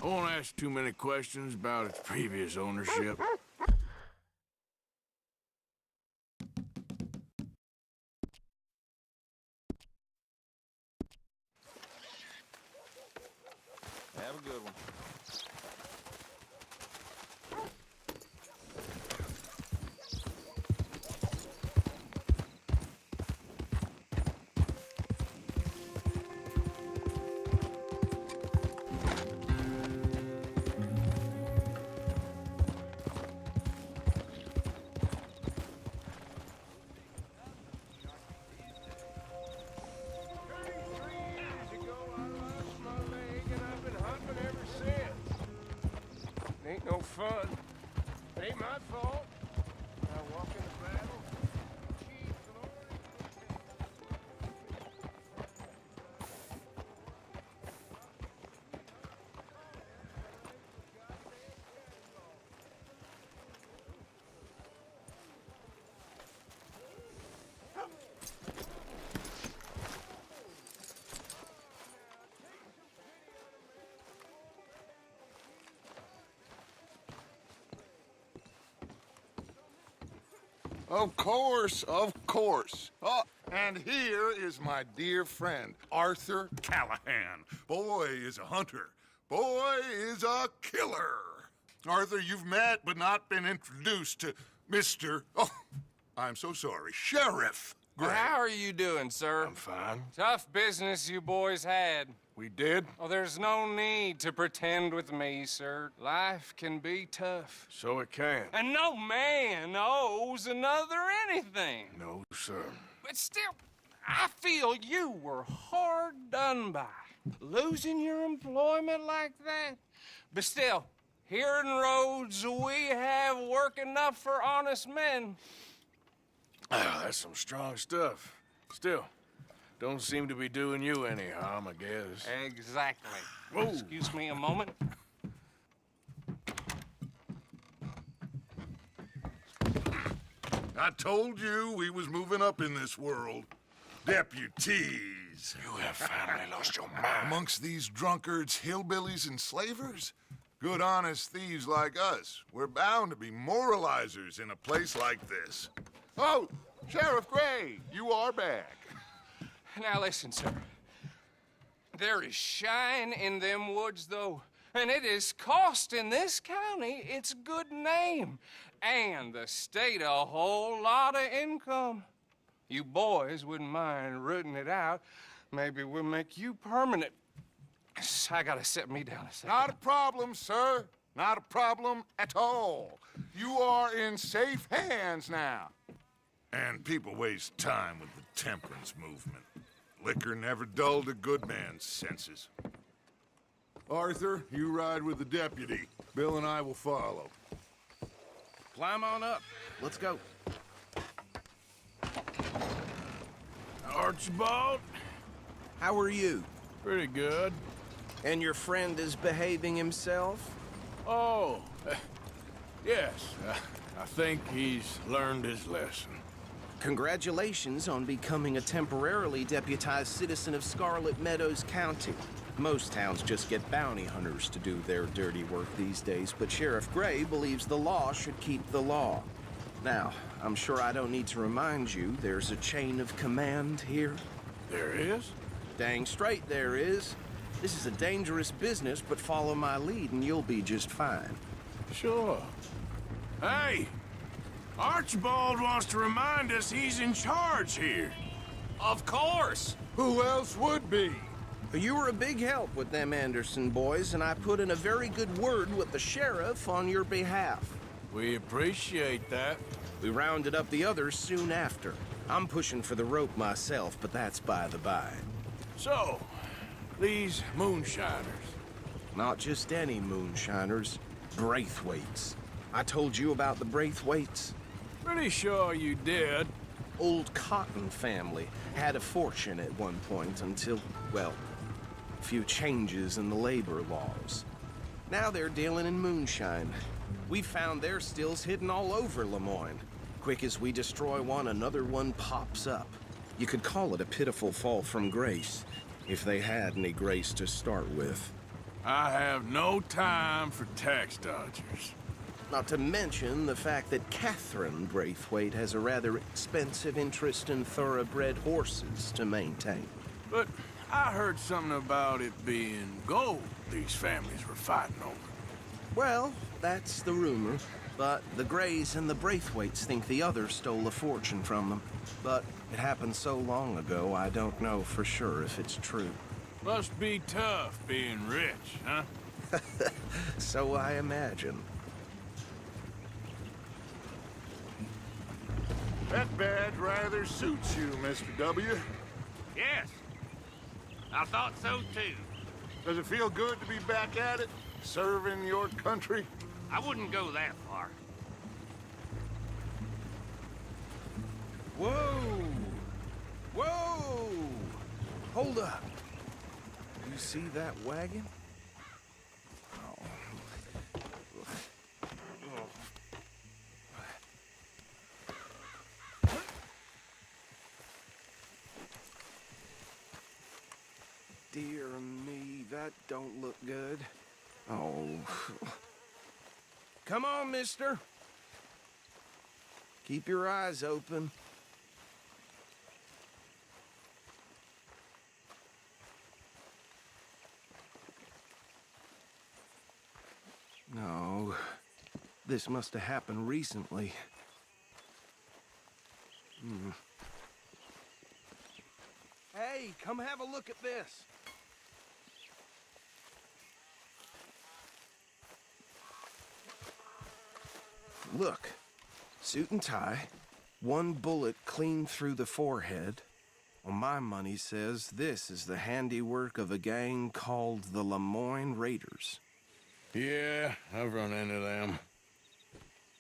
I won't ask too many questions about its previous ownership. Have a good one. Ain't no fun. Ain't my fault. I walk in the battle. Of course, of course. Oh, and here is my dear friend, Arthur Callahan. Boy is a hunter. Boy is a killer. Arthur, you've met but not been introduced to Mr. Oh, I'm so sorry, Sheriff Gray. How are you doing, sir? I'm fine. Tough business you boys had. We did? Oh, there's no need to pretend with me, sir. Life can be tough. So it can. And no man owes another anything. No, sir. But still, I feel you were hard done by. Losing your employment like that. But still, here in Rhodes, we have work enough for honest men. Ah, that's some strong stuff. Still, don't seem to be doing you any harm, I guess. Exactly. Whoa. Excuse me a moment. I told you we was moving up in this world. Deputies. You have finally lost your mind. Amongst these drunkards, hillbillies, and slavers? Good honest thieves like us. We're bound to be moralizers in a place like this. Oh, Sheriff Gray, you are back. Now listen, sir. There is shine in them woods, though, and it is costing this county its good name and the state a whole lot of income. You boys wouldn't mind rooting it out. Maybe we'll make you permanent. I gotta set me down a second. Not a problem, sir. Not a problem at all. You are in safe hands now. And people waste time with the temperance movement. Liquor never dulled a good man's senses. Arthur, you ride with the deputy. Bill and I will follow. Climb on up. Let's go. Archibald? How are you? Pretty good. And your friend is behaving himself? Oh, yes. I think he's learned his lesson. Congratulations on becoming a temporarily deputized citizen of Scarlet Meadows County. Most towns just get bounty hunters to do their dirty work these days, but Sheriff Gray believes the law should keep the law. Now, I'm sure I don't need to remind you there's a chain of command here. There is? Dang straight there is. This is a dangerous business, but follow my lead and you'll be just fine. Sure. Hey! Archibald wants to remind us he's in charge here. Of course! Who else would be? You were a big help with them Anderson boys, and I put in a very good word with the sheriff on your behalf. We appreciate that. We rounded up the others soon after. I'm pushing for the rope myself, but that's by the by. So, these moonshiners. Not just any moonshiners, Braithwaites. I told you about the Braithwaites? Pretty sure you did. Old Cotton family had a fortune at one point until, well, a few changes in the labor laws. Now they're dealing in moonshine. We found their stills hidden all over Lemoyne. Quick as we destroy one, another one pops up. You could call it a pitiful fall from grace, if they had any grace to start with. I have no time for tax dodgers. Not to mention the fact that Catherine Braithwaite has a rather expensive interest in thoroughbred horses to maintain. But I heard something about it being gold these families were fighting over. Well, that's the rumor. But the Greys and the Braithwaites think the others stole a fortune from them. But it happened so long ago, I don't know for sure if it's true. Must be tough being rich, huh? So I imagine. That badge rather suits you, Mr. W. Yes. I thought so, too. Does it feel good to be back at it, serving your country? I wouldn't go that far. Whoa! Whoa! Hold up. You see that wagon? Dear me, that don't look good. Oh. Come on, mister. Keep your eyes open. No. This must have happened recently. Hey, come have a look at this. Look, suit and tie, one bullet clean through the forehead. Well, my money says this is the handiwork of a gang called the Lemoyne Raiders. Yeah, I've run into them.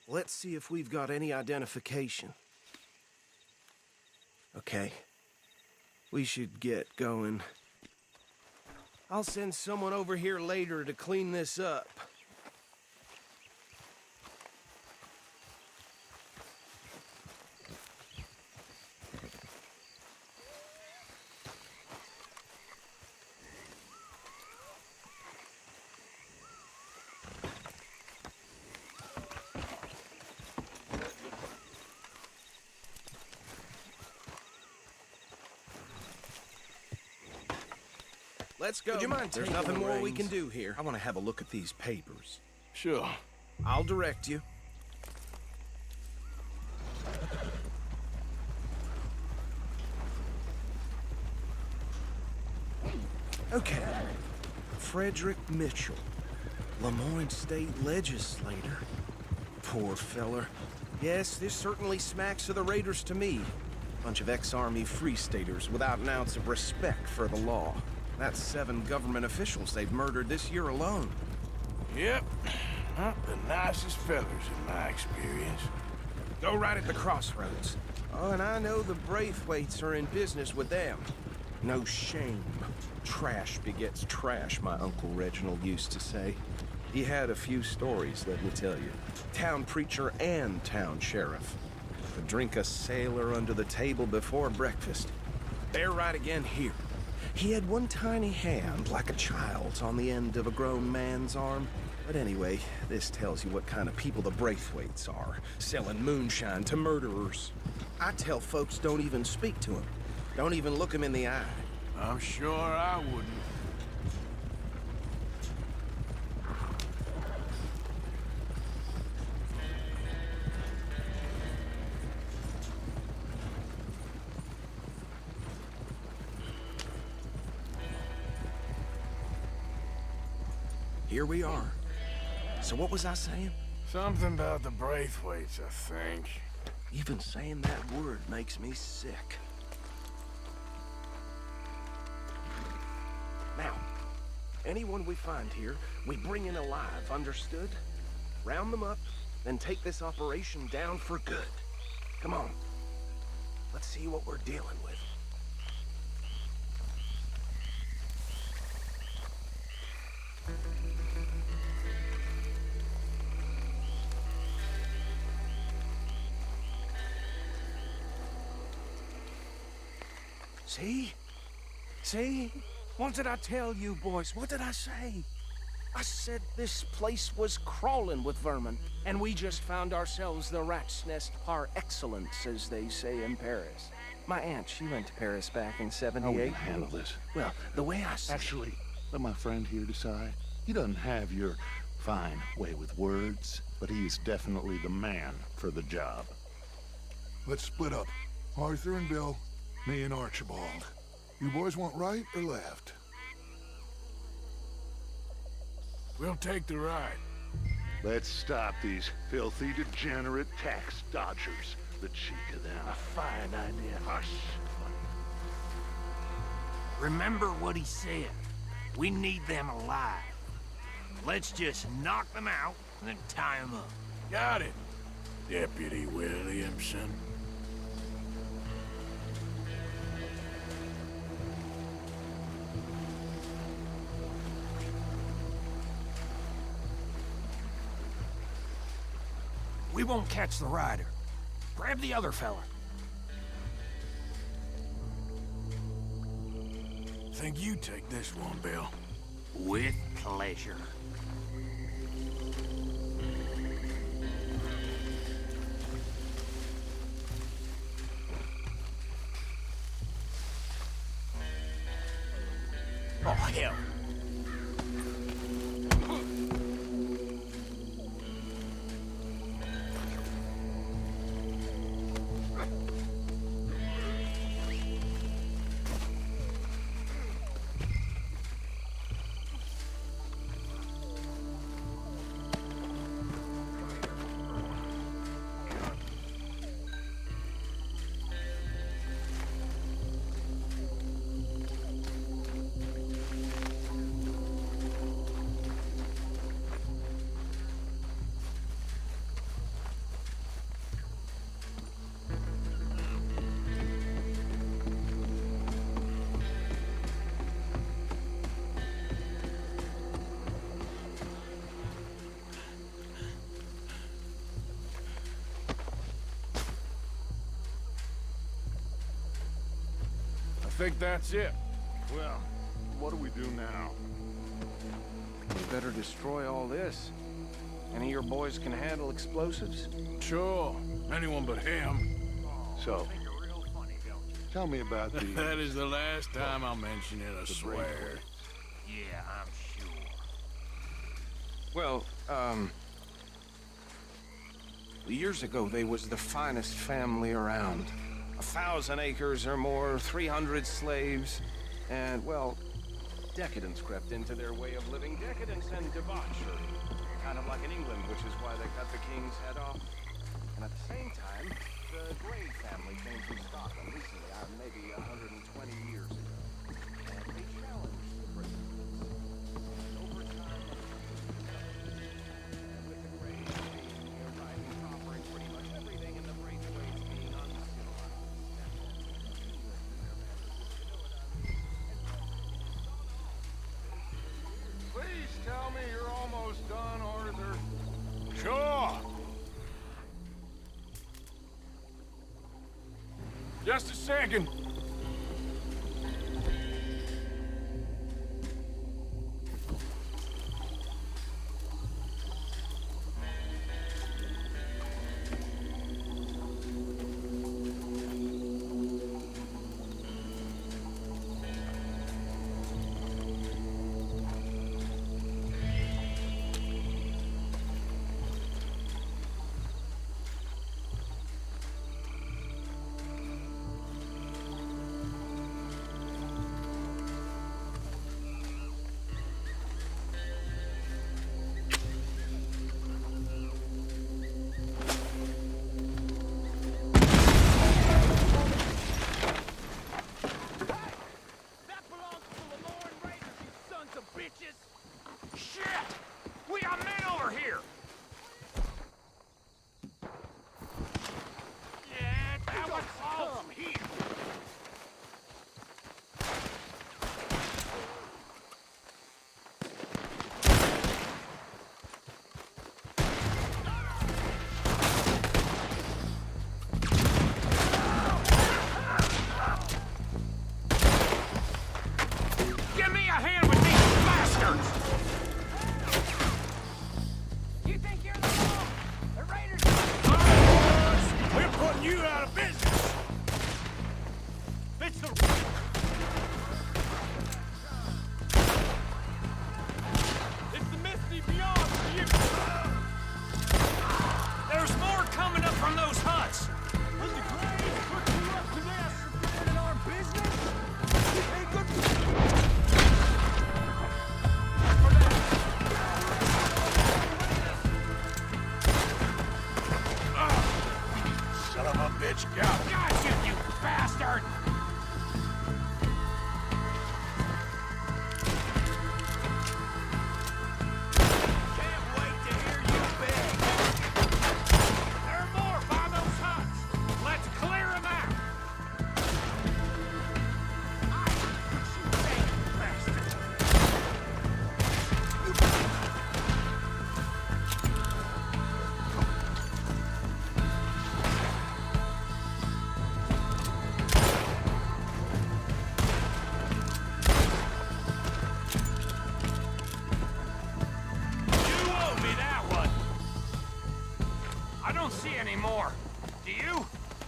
Let's see if we've got any identification. Okay. We should get going. I'll send someone over here later to clean this up. Let's go. Would you mind There's nothing more we can do here. I want to have a look at these papers. Sure. I'll direct you. Okay. Frederick Mitchell, Lemoyne State Legislator. Poor feller. Yes, this certainly smacks of the Raiders to me. Bunch of ex-Army Free Staters without an ounce of respect for the law. That's 7 government officials they've murdered this year alone. Yep. Not the nicest fellers in my experience. Go right at the crossroads. Oh, and I know the Braithwaites are in business with them. No shame. Trash begets trash, my Uncle Reginald used to say. He had a few stories, let me tell you. Town preacher and town sheriff. Could drink a sailor under the table before breakfast. They're right again here. He had one tiny hand, like a child's, on the end of a grown man's arm. But anyway, this tells you what kind of people the Braithwaites are, selling moonshine to murderers. I tell folks don't even speak to him. Don't even look him in the eye. I'm sure I wouldn't. Here we are. So what was I saying? Something about the Braithwaites, I think. Even saying that word makes me sick. Now, anyone we find here, we bring in alive, understood? Round them up, then take this operation down for good. Come on. Let's see what we're dealing with. See? See? What did I tell you, boys? What did I say? I said this place was crawling with vermin, and we just found ourselves the rat's nest par excellence, as they say in Paris. My aunt, she went to Paris back in '78. How will you handle this? Well, the way I see Actually, let my friend here decide. He doesn't have your fine way with words, but he is definitely the man for the job. Let's split up. Arthur and Bill, me and Archibald. You boys want right or left? We'll take the ride. Let's stop these filthy, degenerate tax dodgers. The cheek of them. a fine idea. Hush. Remember what he said. We need them alive. Let's just knock them out and then tie them up. Got it, Deputy Williamson. We won't catch the rider. Grab the other fella. Think you take this one, Bill. With pleasure. Oh, hell. I think that's it. Well, what do we do now? We better destroy all this. Any of your boys can handle explosives? Sure. Anyone but him. So, tell me about the... That is the last time I'll mention it, I swear. Yeah, I'm sure. Well, years ago, they was the finest family around. 1,000 acres or more, 300 slaves, and, well, decadence crept into their way of living. Decadence and debauchery. Kind of like in England, which is why they cut the king's head off. And at the same time, the Grey family came from Scotland recently, maybe 120 years ago. And they challenged the British. And over time, and with the Grey being arriving, conquering pretty much everything in the Braithwaites being uncivilized. Please tell me you're almost done, Arthur. Sure. Just a second.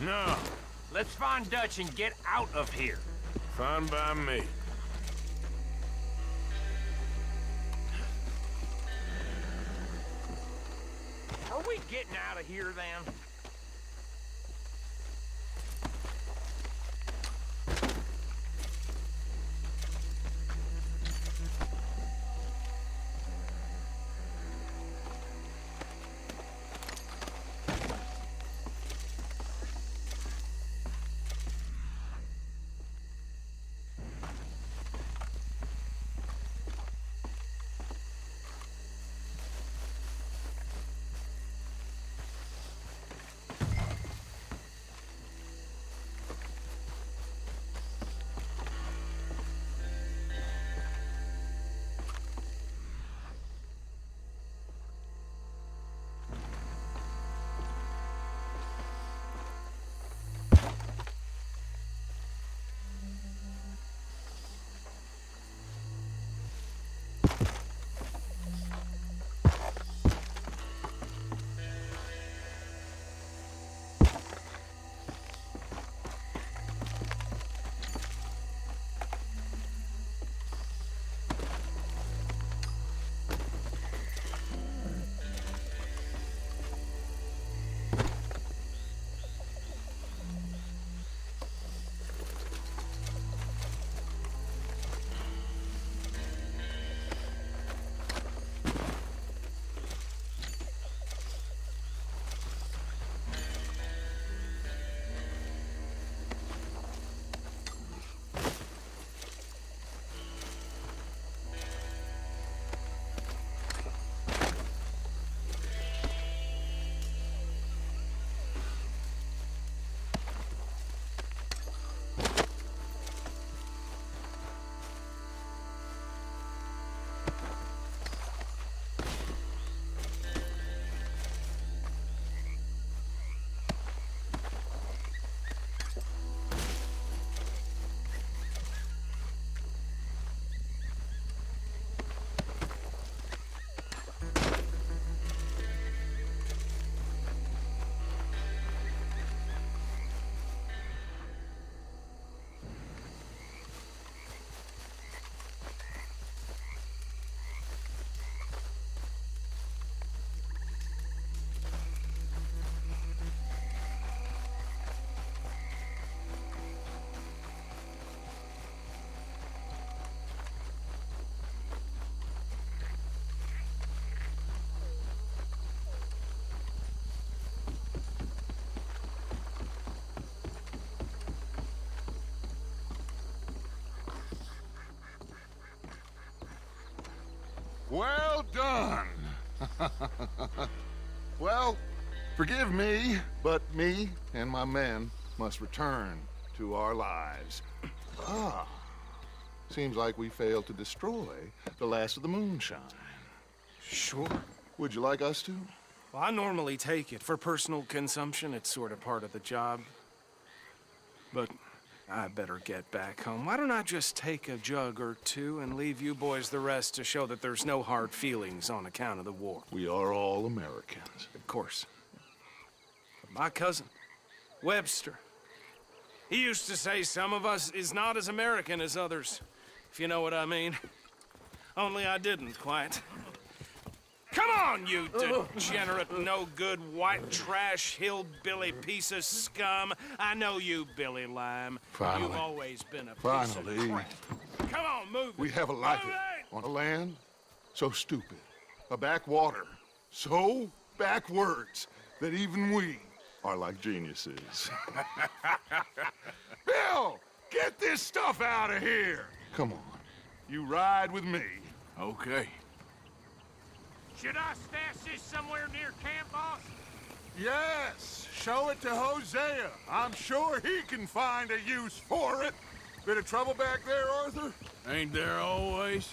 No. Let's find Dutch and get out of here. Fine by me. Are we getting out of here, then? Well done. Well, forgive me, but me and my men must return to our lives. Seems like we failed to destroy the last of the moonshine. Sure. Would you like us to? Well, I normally take it. For personal consumption, it's sort of part of the job. But I better get back home. Why don't I just take a jug or two and leave you boys the rest to show that there's no hard feelings on account of the war? We are all Americans. Of course. But my cousin, Webster, he used to say some of us is not as American as others, if you know what I mean. Only I didn't quite. Come on, you degenerate, no-good, white trash, hillbilly piece of scum. I know you, Billy Lime. Finally. You've always been a piece Finally. of crap. Come on, move it. We have a life Move it! on a land so stupid, a backwater so backwards that even we are like geniuses. Bill, get this stuff out of here. Come on, you ride with me. Okay. Should I stash this somewhere near camp, boss? Yes, show it to Hosea. I'm sure he can find a use for it. Bit of trouble back there, Arthur? Ain't there always?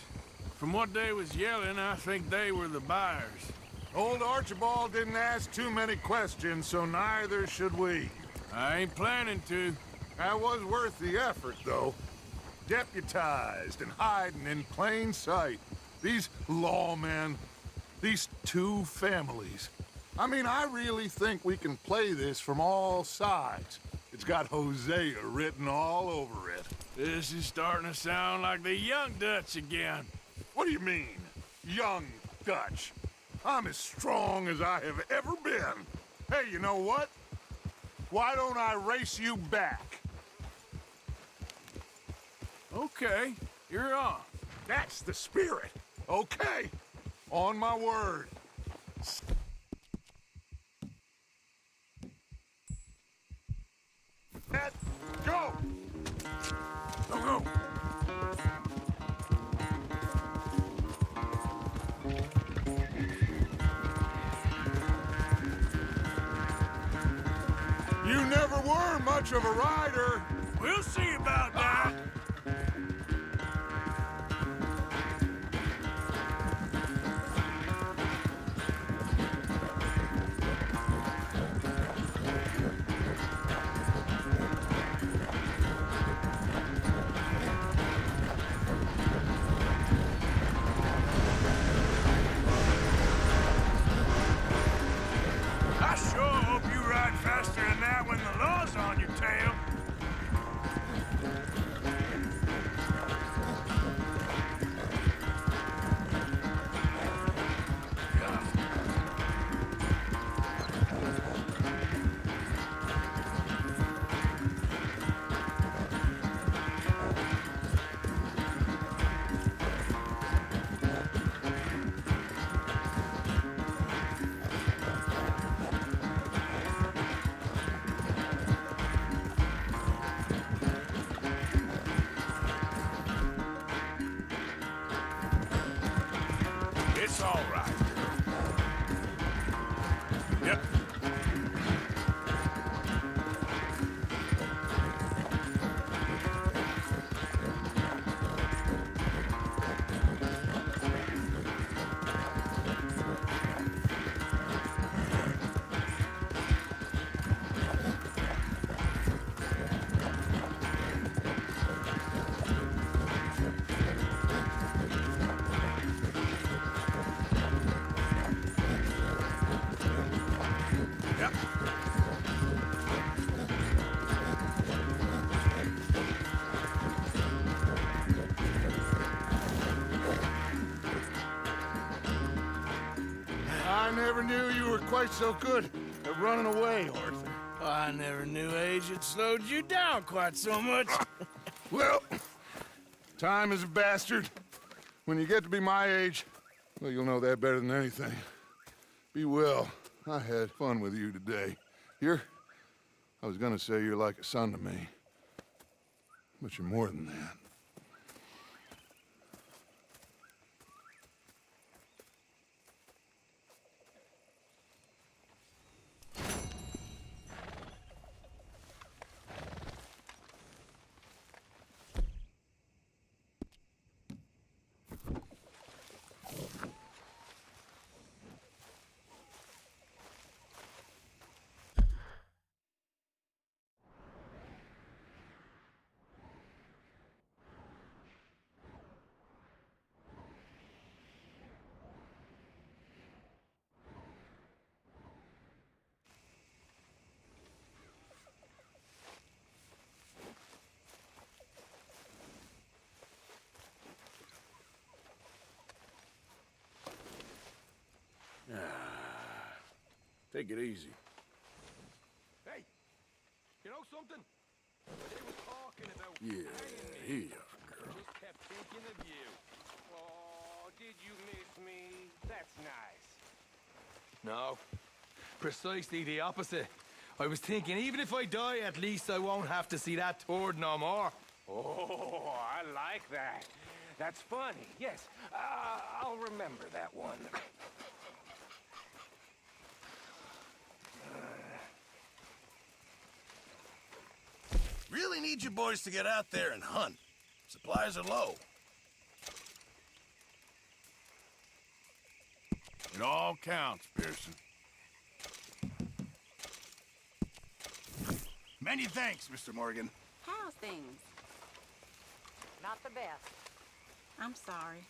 From what they was yelling, I think they were the buyers. Old Archibald didn't ask too many questions, so neither should we. I ain't planning to. That was worth the effort, though. Deputized and hiding in plain sight. These lawmen, these two families, I mean, I really think we can play this from all sides. It's got Hosea written all over it. This is starting to sound like the Young Dutch again. What do you mean, young Dutch? I'm as strong as I have ever been. Hey, you know what? Why don't I race you back? Okay, you're on. That's the spirit. Okay, on my word. Set, go! Go, go! You never were much of a rider. We'll see about that. I sure hope you ride faster than that when the law's on your tail. It's all right. Yep. Yep. I never knew you were quite so good at running away, Arthur. I never knew age had slowed you down quite so much. Well, time is a bastard. When you get to be my age, well, you'll know that better than anything. Be well. I had fun with you today. I was gonna say you're like a son to me, but you're more than that. Take it easy. Hey, you know something? They were talking about Yeah, here, girl. just kept thinking of you. Oh, did you miss me? That's nice. No, precisely the opposite. I was thinking, even if I die, at least I won't have to see that turd no more. Oh, I like that. That's funny. Yes, I'll remember that one. Really need you boys to get out there and hunt. Supplies are low. It all counts, Pearson. Many thanks, Mr. Morgan. How's things? Not the best. I'm sorry.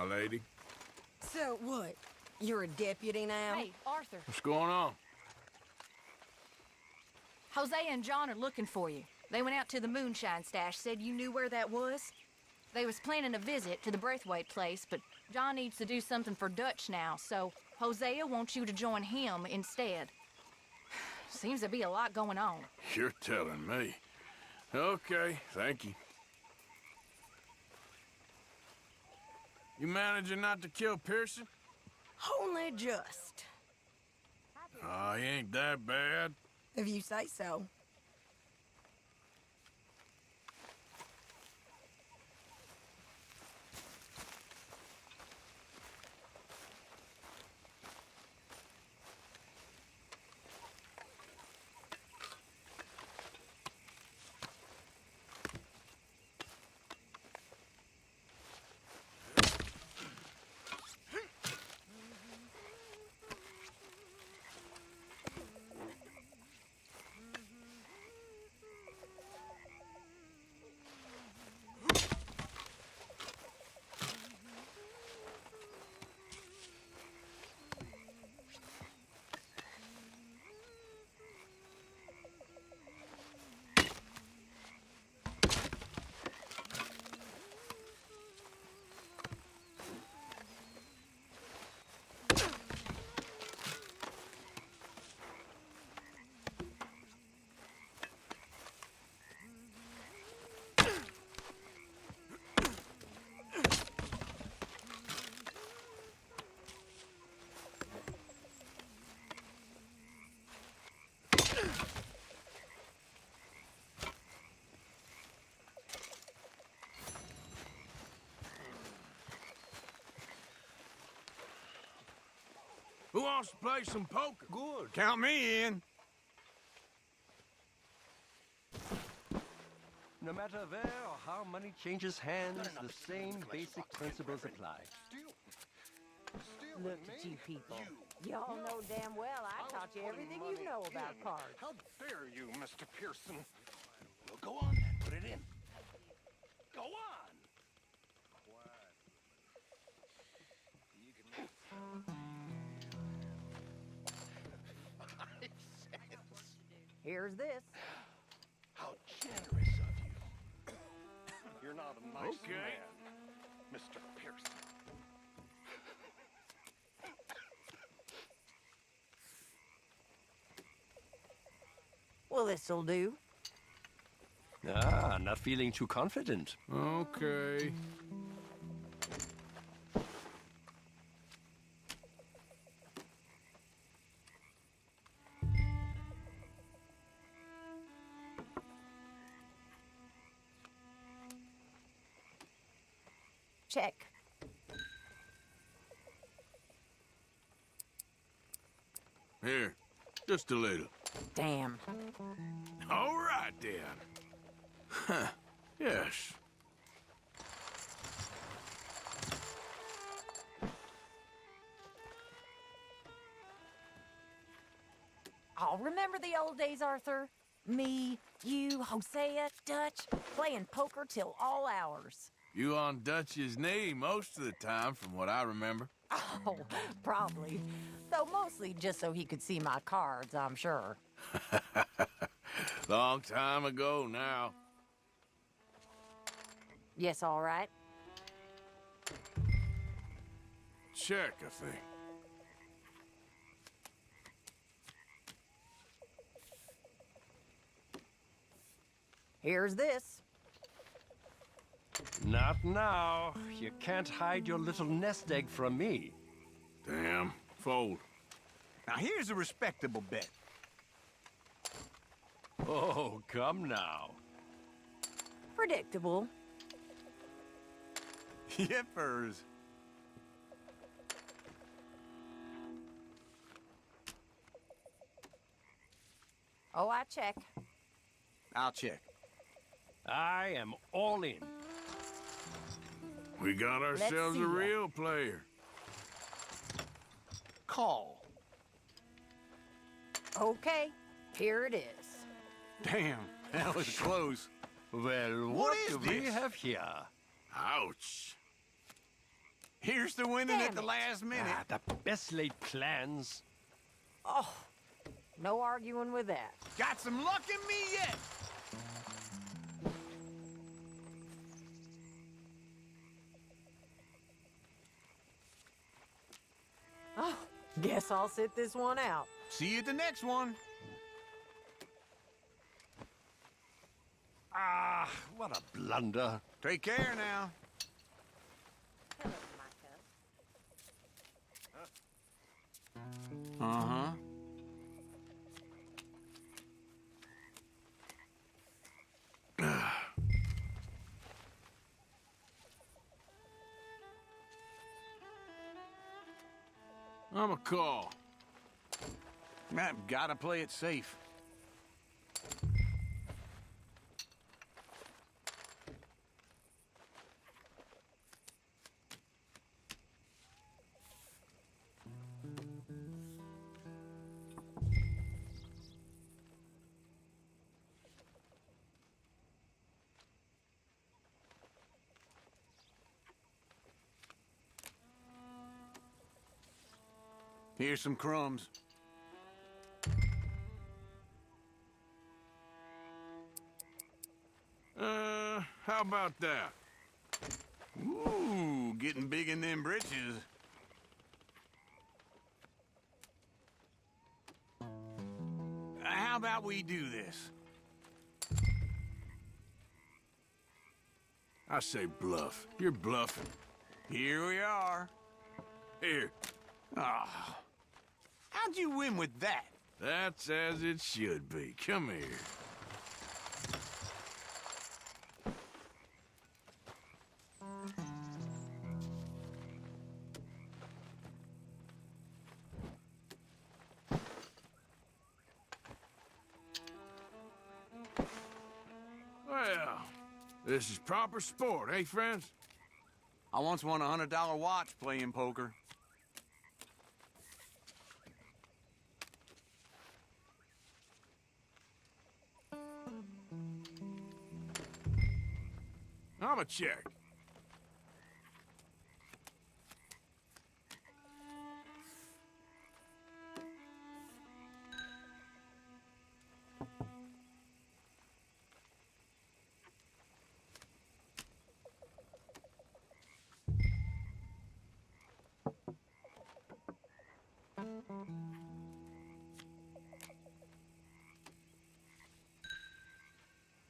my lady. So what? You're a deputy now? Hey, Arthur. What's going on? Hosea and John are looking for you. They went out to the moonshine stash, said you knew where that was. They was planning a visit to the Braithwaite place, but John needs to do something for Dutch now, so Hosea wants you to join him instead. Seems to be a lot going on. You're telling me. Okay, thank you. You managing not to kill Pearson? Only just. Oh, he ain't that bad. If you say so. Who wants to play some poker? Good. Count me in. No matter where or how money changes hands, the same basic principles apply. Look at you people. Y'all know damn well I taught you everything you know about cards. How dare you, Mr. Pearson? Well, go on then. Put it in. Go on. Here's this. How generous of you. You're not a nice man, Mr. Pearson. Well, this'll do. Ah, not feeling too confident. Okay. Check. Here, just a little. Damn. All right, then. Huh. Yes. Oh, remember the old days, Arthur? Me, you, Hosea, Dutch, playing poker till all hours. You on Dutch's knee most of the time, from what I remember. Oh, probably. Though mostly just so he could see my cards, I'm sure. Long time ago now. Yes, all right. Check, I think. Here's this. Not now. You can't hide your little nest egg from me. Damn. Fold. Now here's a respectable bet. Oh, come now. Predictable. Yippers. Oh, I check. I'll check. I am all in. We got ourselves a real player. Call. Okay, here it is. Damn, that was close. Well, what do we this? have here? Ouch. Here's to winning Damn at the it. last minute. The best laid plans. Oh, no arguing with that. Got some luck in me yet. Oh, guess I'll sit this one out. See you at the next one. Ah, what a blunder. Take care now. Uh-huh. I'm a call. I've gotta play it safe. Here's some crumbs. How about that? Ooh, getting big in them britches. How about we do this? I say bluff. You're bluffing. Here we are. Here. Ah. How'd you win with that? That's as it should be. Come here. Well, this is proper sport, eh, friends? I once won a $100 watch playing poker. I'm a check.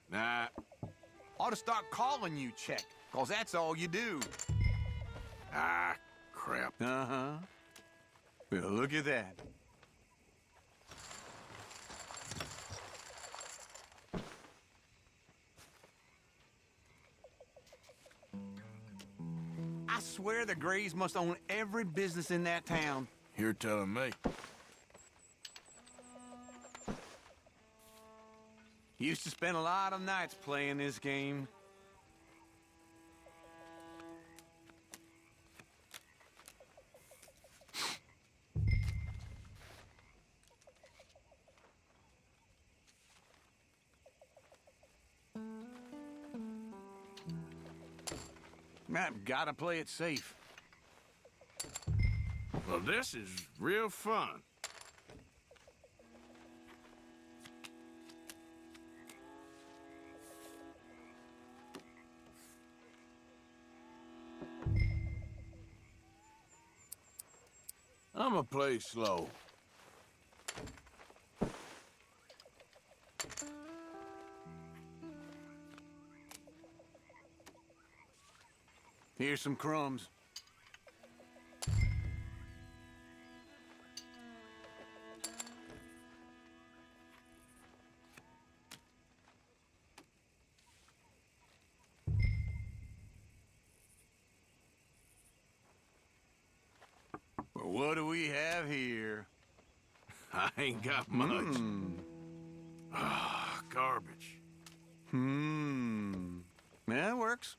Nah. Ought to start calling you Check, 'cause that's all you do. Ah, crap. Uh-huh. Well, look at that. I swear the Grays must own every business in that town. You're telling me. Used to spend a lot of nights playing this game. I've gotta play it safe. Well, this is real fun. I'ma play slow. Here's some crumbs. Well, what do we have here? I ain't got much. Ah, garbage. That works.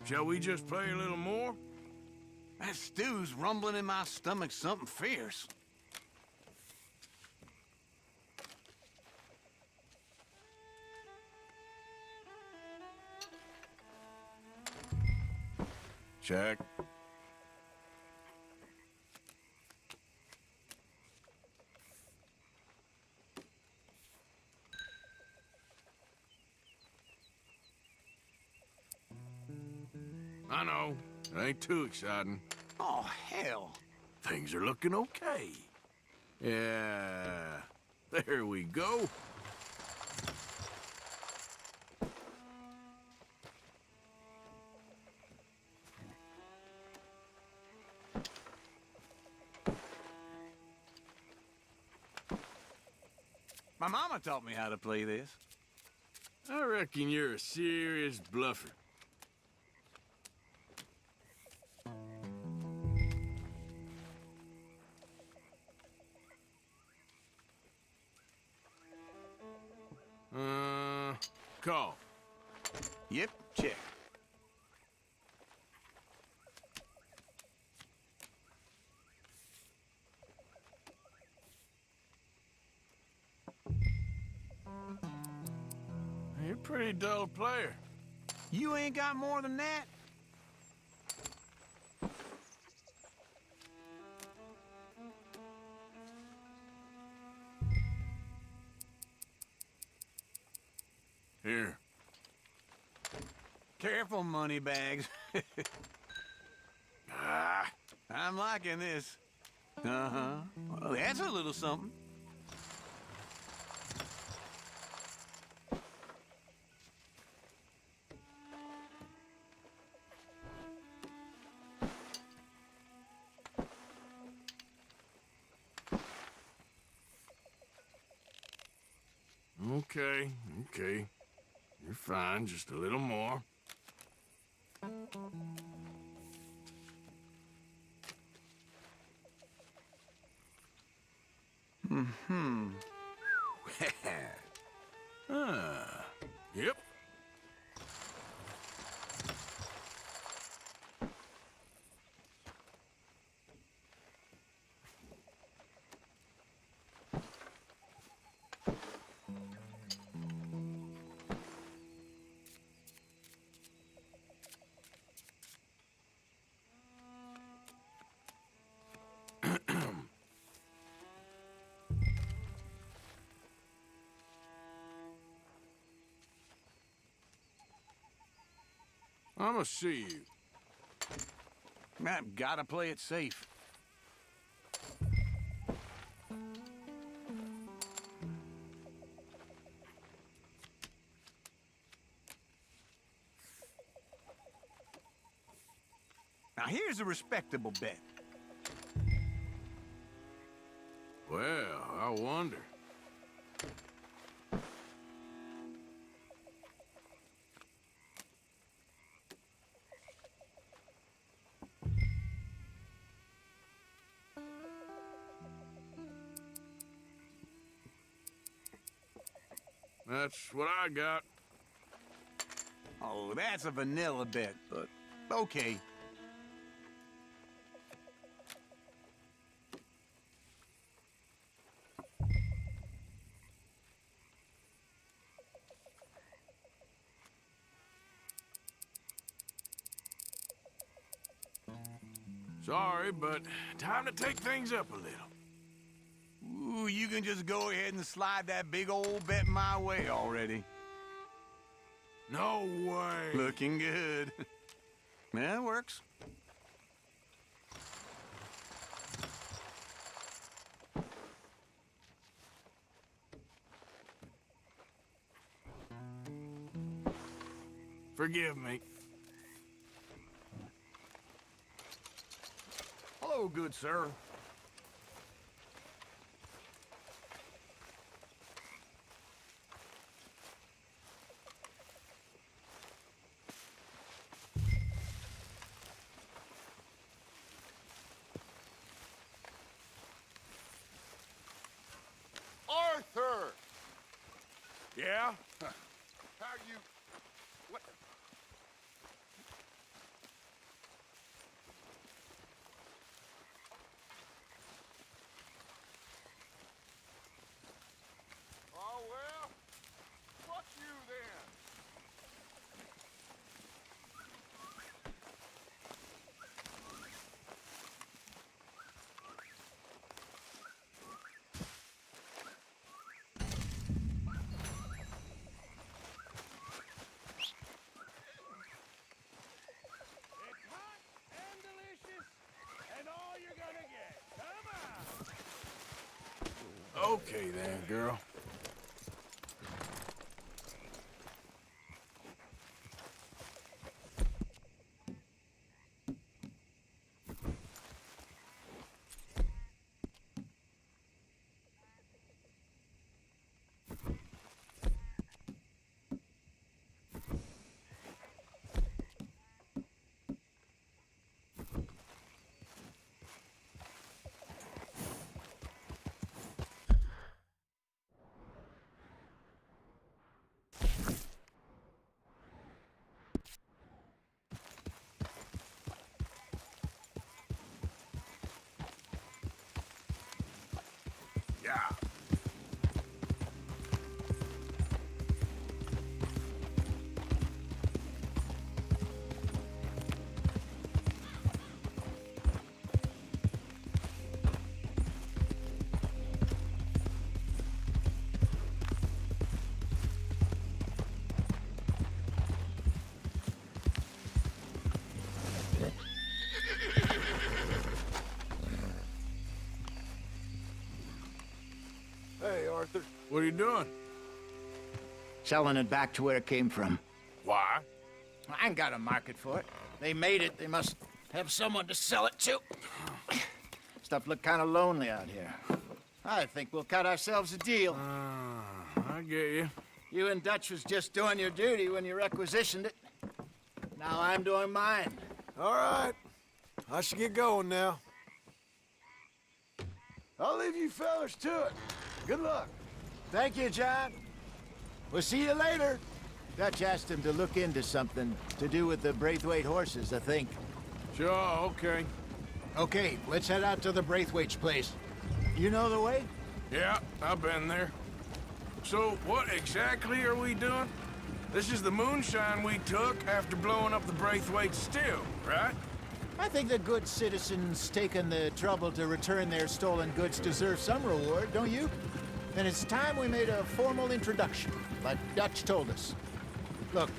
Shall we just play a little more? That stew's rumbling in my stomach something fierce. Check. I know. It ain't too exciting. Oh, hell. Things are looking okay. Yeah. There we go. My mama taught me how to play this. I reckon you're a serious bluffer. Call. Yep, check. You're a pretty dull player. You ain't got more than that? Here. Careful, moneybags. I'm liking this. Uh-huh. Well, that's a little something. Okay, okay. You're fine, just a little more. Mm-hmm. Yep. I'ma see you. I've gotta play it safe. Now here's a respectable bet. Well, I wonder. That's what I got. Oh, that's a vanilla bet, but okay. Sorry, but time to take things up a little. Ooh, you can just go ahead and slide that big old bet my way already. No way. Looking good. That works. Forgive me. Hello, good sir. Arthur! Yeah? How you... What? Okay then, girl. Yeah. Hey, Arthur. What are you doing? Selling it back to where it came from. Why? I ain't got a market for it. They made it. They must have someone to sell it to. Stuff look kind of lonely out here. I think we'll cut ourselves a deal. I get you. You and Dutch was just doing your duty when you requisitioned it. Now I'm doing mine. All right. I should get going now. I'll leave you fellas to it. Good luck. Thank you, John. We'll see you later. Dutch asked him to look into something to do with the Braithwaite horses, I think. Sure, okay. Okay, let's head out to the Braithwaite's place. You know the way? Yeah, I've been there. So, what exactly are we doing? This is the moonshine we took after blowing up the Braithwaite still, right? I think the good citizens taking the trouble to return their stolen goods deserve some reward, don't you? And it's time we made a formal introduction, like Dutch told us. Look,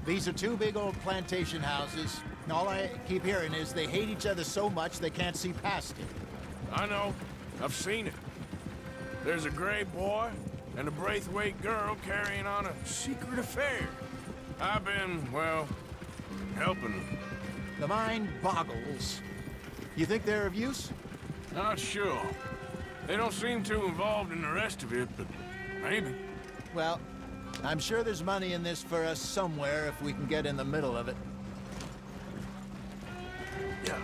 these are two big old plantation houses. And all I keep hearing is they hate each other so much they can't see past it. I know. I've seen it. There's a gray boy and a Braithwaite girl carrying on a secret affair. I've been, well, helping them. The mind boggles. You think they're of use? Not sure. They don't seem too involved in the rest of it, but maybe. Well, I'm sure there's money in this for us somewhere if we can get in the middle of it. Yeah.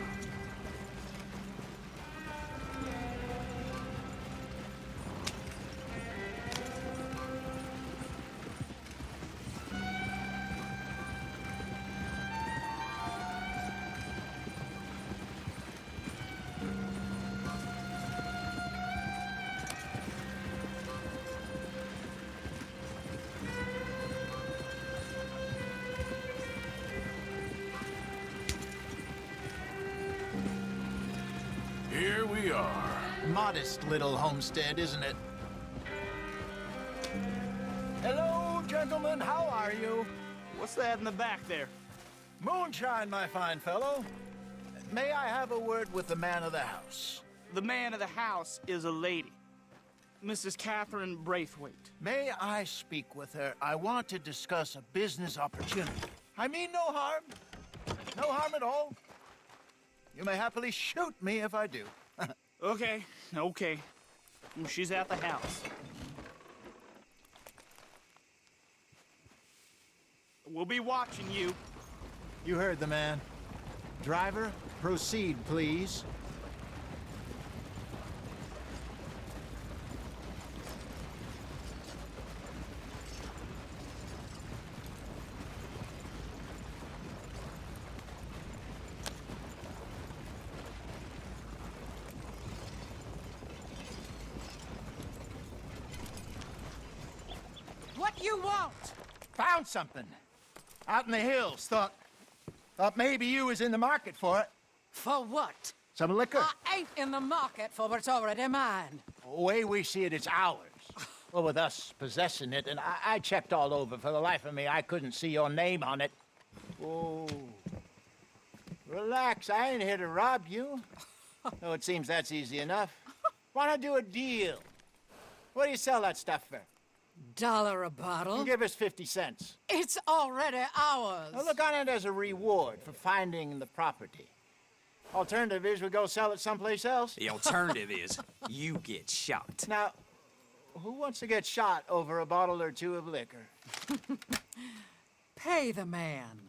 Here we are. Modest little homestead, isn't it? Hello, gentlemen. How are you? What's that in the back there? Moonshine, my fine fellow. May I have a word with the man of the house? The man of the house is a lady. Mrs. Catherine Braithwaite. May I speak with her? I want to discuss a business opportunity. I mean no harm. No harm at all. You may happily shoot me if I do. Okay. She's at the house. We'll be watching you. You heard the man. Driver, proceed, please. What you want? Found something. Out in the hills. Thought maybe you was in the market for it. For what? Some liquor. I ain't in the market for what's already mine. The way we see it, it's ours. Well, with us possessing it, and I checked all over. For the life of me, I couldn't see your name on it. Oh. Relax, I ain't here to rob you. Though it seems that's easy enough. Wanna do a deal? What do you sell that stuff for? $1 a bottle? Give us 50 cents. It's already ours. Well, look on it as a reward for finding the property. Alternative is we go sell it someplace else. The alternative is you get shot. Now, who wants to get shot over a bottle or two of liquor? Pay the man.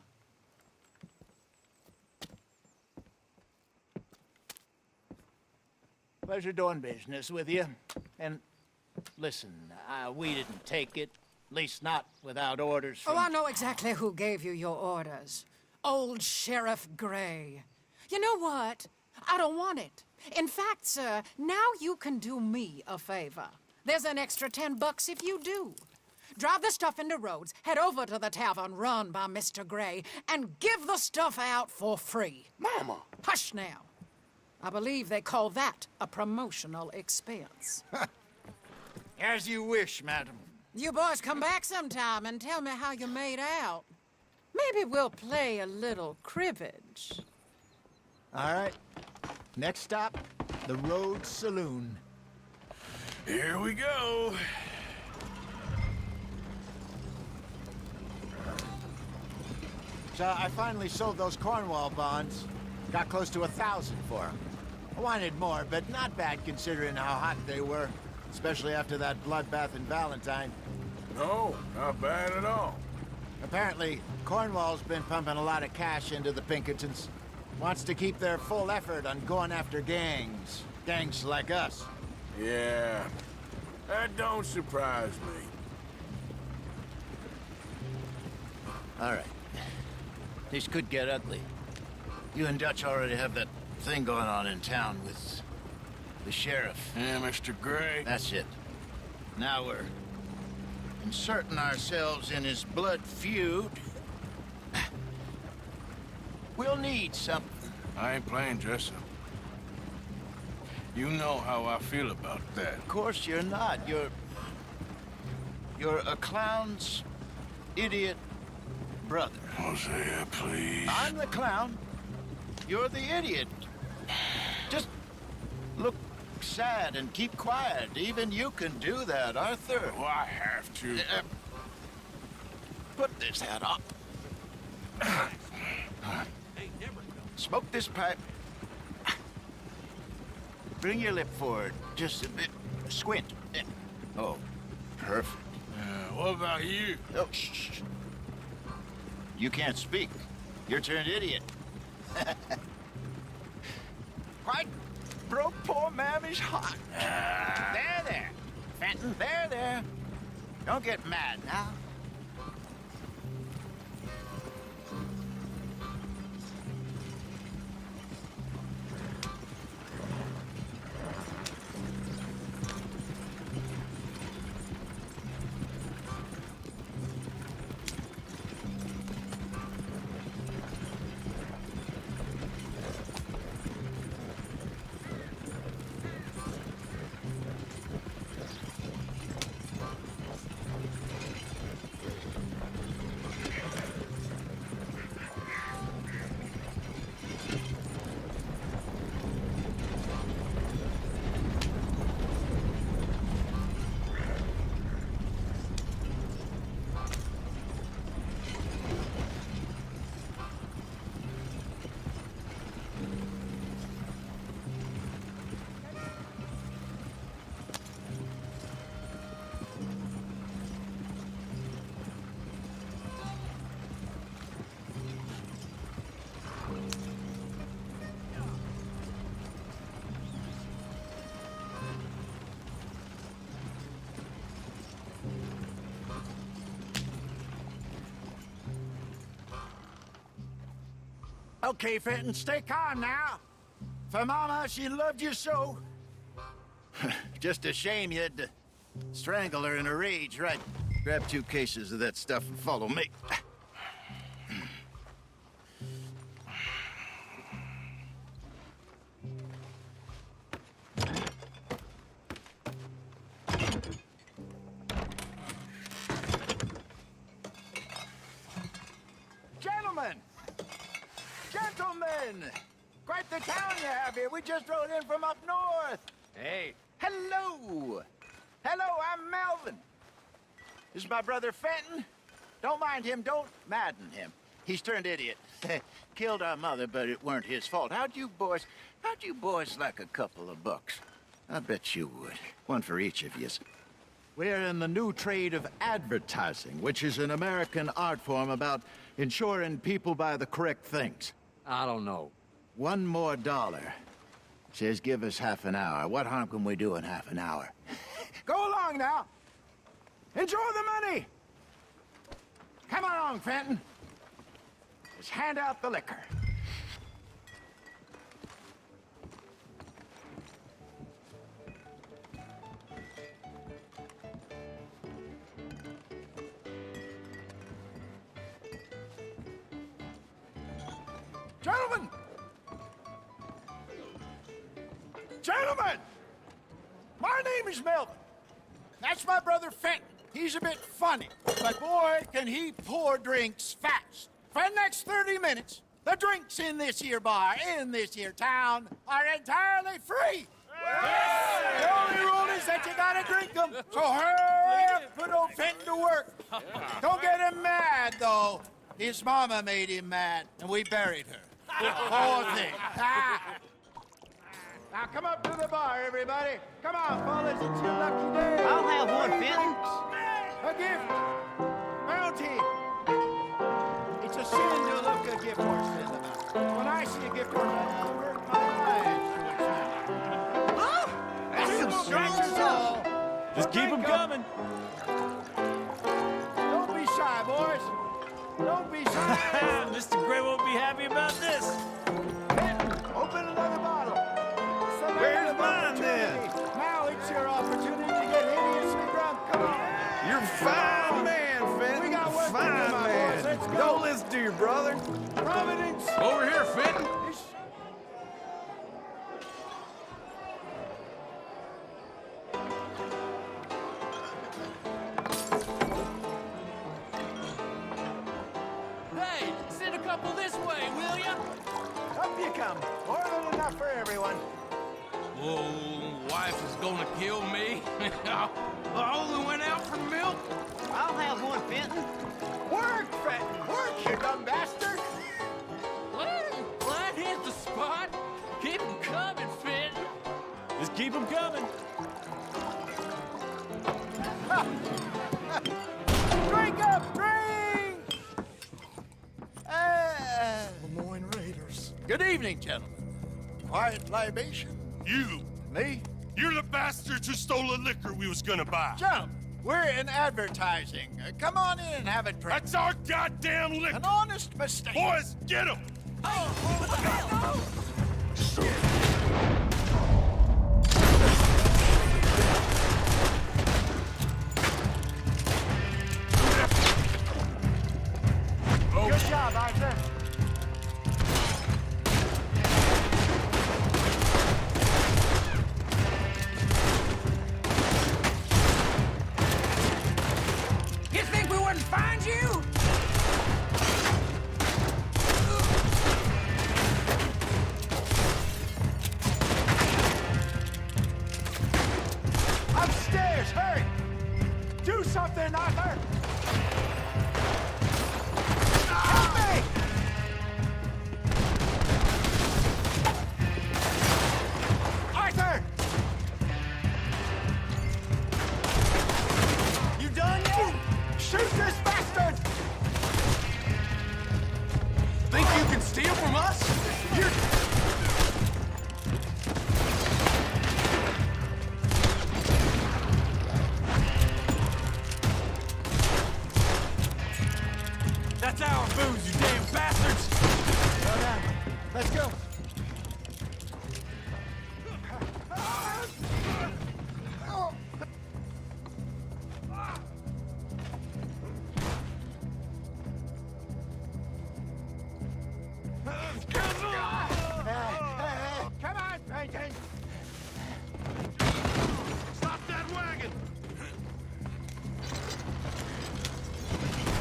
Pleasure doing business with you. And listen, we didn't take it. At least not without orders from... Oh, I know exactly who gave you your orders. Old Sheriff Gray. You know what? I don't want it. In fact, sir, now you can do me a favor. There's an extra $10 if you do. Drive the stuff into Rhodes, head over to the tavern run by Mr. Gray, and give the stuff out for free. Mama! Hush now. I believe they call that a promotional expense. As you wish, madam. You boys come back sometime and tell me how you made out. Maybe we'll play a little cribbage. All right. Next stop, the Rhodes Saloon. Here we go. So I finally sold those Cornwall bonds. Got close to 1,000 for them. I wanted more, but not bad considering how hot they were. Especially after that bloodbath in Valentine. No, not bad at all. Apparently, Cornwall's been pumping a lot of cash into the Pinkertons. Wants to keep their full effort on going after gangs. Gangs like us. Yeah, that don't surprise me. All right. This could get ugly. You and Dutch already have that thing going on in town with the sheriff. Yeah, Mr. Gray. That's it. Now we're inserting ourselves in his blood feud. We'll need something. I ain't playing dress up. You know how I feel about that. Of course you're not. You're a clown's idiot brother. Hosea, please. I'm the clown. You're the idiot. Just look sad and keep quiet. Even you can do that, Arthur. Oh, I have to. Put this hat up. Smoke this pipe. Bring your lip forward just a bit. Squint. Oh, perfect. What about you? Oh, shh. You can't speak. You're turned idiot. Quite broke poor Mammy's heart. There. Fenton, there. Don't get mad now. Okay, Fenton, stay calm now. For Mama, she loved you so. Just a shame you had to strangle her in a rage, right? Grab 2 cases of that stuff and follow me. Gentlemen! Quite the town you have here. We just rode in from up north. Hey. Hello! Hello, I'm Melvin. This is my brother Fenton. Don't mind him, don't madden him. He's turned idiot. Killed our mother, but it weren't his fault. How'd you boys like a couple of bucks? I bet you would. One for each of yous. We're in the new trade of advertising, which is an American art form about ensuring people buy the correct things. I don't know. $1 more. Says give us half an hour. What harm can we do in half an hour? Go along now. Enjoy the money. Come along, Fenton. Let's hand out the liquor. Gentlemen! Gentlemen! My name is Melvin. That's my brother Fenton. He's a bit funny, but boy, can he pour drinks fast. For the next 30 minutes, the drinks in this here bar, in this here town, are entirely free. Yes! The only rule is that you gotta drink them. So hurry up, put old Fenton to work. Don't get him mad, though. His mama made him mad, and we buried her. Poor thing. Now come up to the bar, everybody. Come on, fellas, it's your lucky day. I'll have one, Fenton. A gift. Bounty. It's a sin to look a gift horse in the mouth. When I see a gift horse, I avert my eyes to its mouth. Oh, that's some strong stuff. Just keep them coming. Don't be shy, boys. Don't be shy. Mr. Gray won't be happy about this. Open another bottle. Where's mine, then? Now it's your opportunity to get hideously drunk. Come on. You're a fine man, Fenton. We got work to do, Fine my man. boys. Let's go. Don't listen to your brother. Providence. Over here, Fenton. Hey, send a couple this way, will ya? Up you come. More than enough for everyone. Oh, wife is gonna kill me. I only went out for milk. I'll have one, Fenton. Work, Fenton. Work, you dumb bastard. Well, that hit the spot. Keep 'em coming, Fenton. Just keep them coming. Drink up, drink! Lemoyne Raiders. Good evening, gentlemen. Quiet libation. You! Me? You're the bastards who stole the liquor we was gonna buy. Gentlemen, we're in advertising. Come on in and have a drink. That's our goddamn liquor! An honest mistake. Boys, get him! Good job, Arthur. You think we wouldn't find you? Upstairs, hurry! Do something, Arthur! Help me! Arthur! You done yet? Shoot this bastard! Think you can steal from us? You're... That's our booze, you damn bastards. Let's go. Come on, Peyton. Stop that wagon!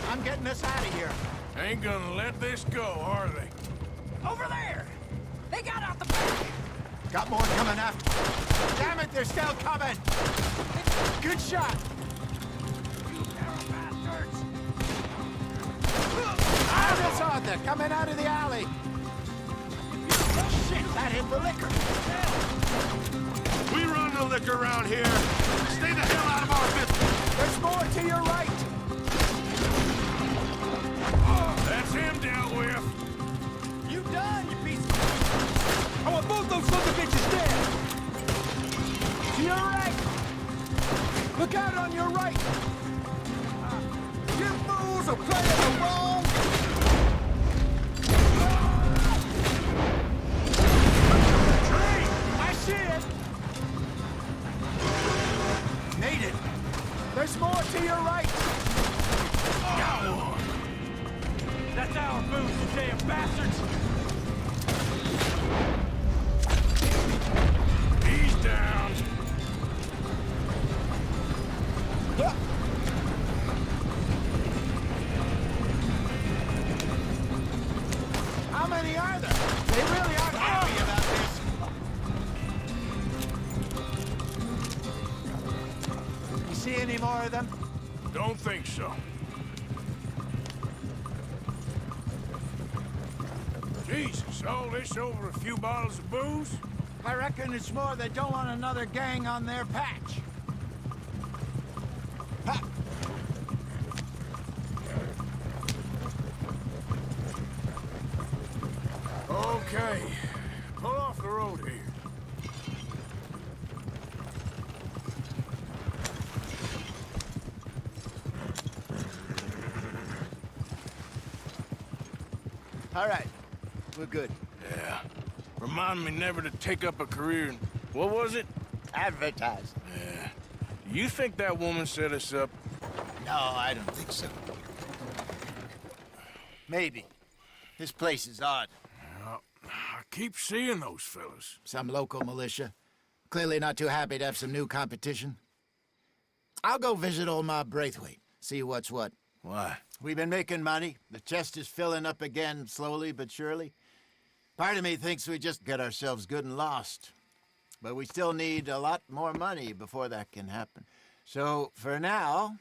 I'm getting us out of here. Ain't gonna let this go, are they? Over there. They got out the back. Got more coming after. Damn it, they're still coming. Good shot! Ah, that's Arthur, coming out of the alley! Shit, that hit the liquor! We run the liquor around here. Stay the hell out of our business. There's more to your right! That's him dealt with. You done, you piece of... I want both those sons of bitches dead! To your right! Look out on your right! You fools are playing the wrong... Tree! I see it! Made it! There's more to your right! That's our booze, you damn bastards! He's down. How many are there? They really aren't happy about this. You see any more of them? Don't think so. Jesus, all this over a few bottles of booze? I reckon it's more they don't want another gang on their patch. Ha! Okay, pull off the road here. All right, we're good. Yeah. Remind me never to take up a career in... What was it? Advertising. Yeah. You think that woman set us up? No, I don't think so. Maybe. This place is odd. Well, I keep seeing those fellas. Some local militia. Clearly not too happy to have some new competition. I'll go visit old Ma Braithwaite, see what's what. Why? We've been making money. The chest is filling up again, slowly but surely. Part of me thinks we just get ourselves good and lost. But we still need a lot more money before that can happen. So, for now,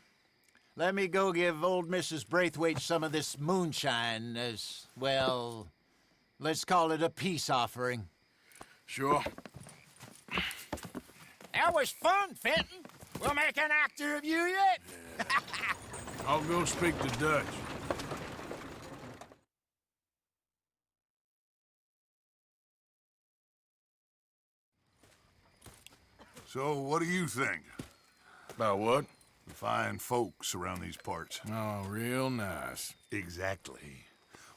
let me go give old Mrs. Braithwaite some of this moonshine as, well, let's call it a peace offering. Sure. That was fun, Fenton. We'll make an actor of you yet. Yeah. I'll go speak to Dutch. So, what do you think? About what? The fine folks around these parts. Oh, real nice. Exactly.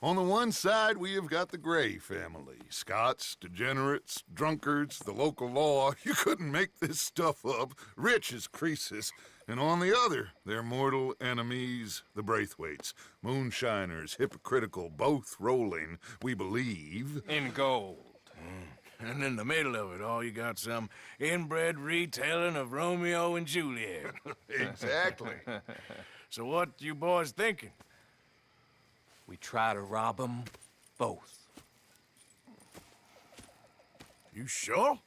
On the one side, we have got the Gray family. Scots, degenerates, drunkards, the local law. You couldn't make this stuff up. Rich as Croesus. And on the other, their mortal enemies, the Braithwaites. Moonshiners, hypocritical, both rolling, we believe. In gold. And in the middle of it all, you got some inbred retelling of Romeo and Juliet. Exactly. So what you boys thinking? We try to rob them both. You sure?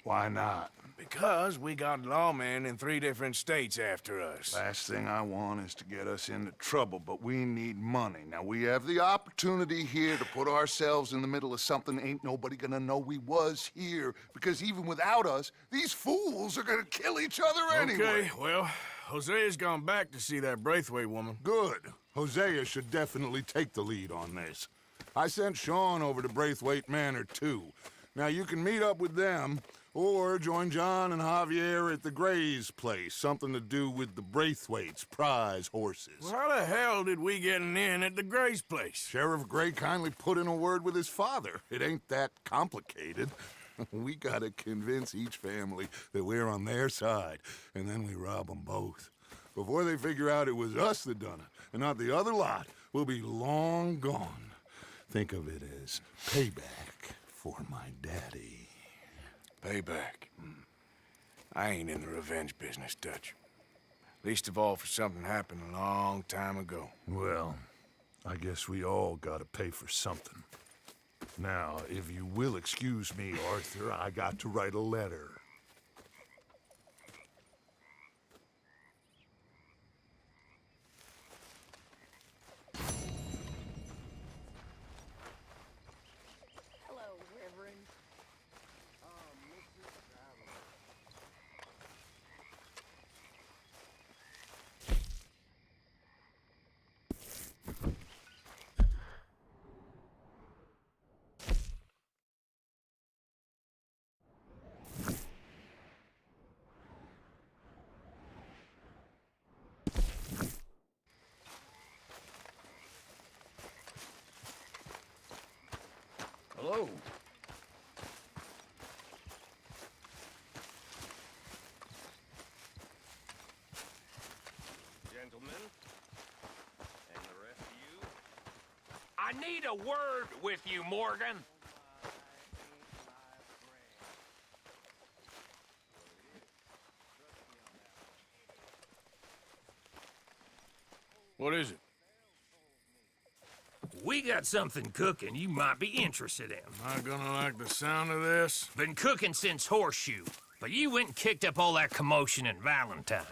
Why not? Because we got lawmen in 3 different states after us. Last thing I want is to get us into trouble, but we need money. Now, we have the opportunity here to put ourselves in the middle of something ain't nobody gonna know we was here, because even without us, these fools are gonna kill each other anyway. Okay, well, Hosea's gone back to see that Braithwaite woman. Good. Hosea should definitely take the lead on this. I sent Sean over to Braithwaite Manor, too. Now, you can meet up with them, or join John and Javier at the Gray's place. Something to do with the Braithwaite's prize horses. Well, how the hell did we get in at the Gray's place? Sheriff Gray kindly put in a word with his father. It ain't that complicated. We gotta convince each family that we're on their side, and then we rob them both. Before they figure out it was us that done it, and not the other lot, we'll be long gone. Think of it as payback for my daddy. Payback. I ain't in the revenge business, Dutch. Least of all for something happened a long time ago. Well, I guess we all gotta pay for something. Now, if you will excuse me, Arthur, I got to write a letter. slow. Gentlemen, and the rest of you. I need a word with you, Morgan. What is it? We got something cooking you might be interested in. Am I gonna like the sound of this? Been cooking since Horseshoe, but you went and kicked up all that commotion in Valentine.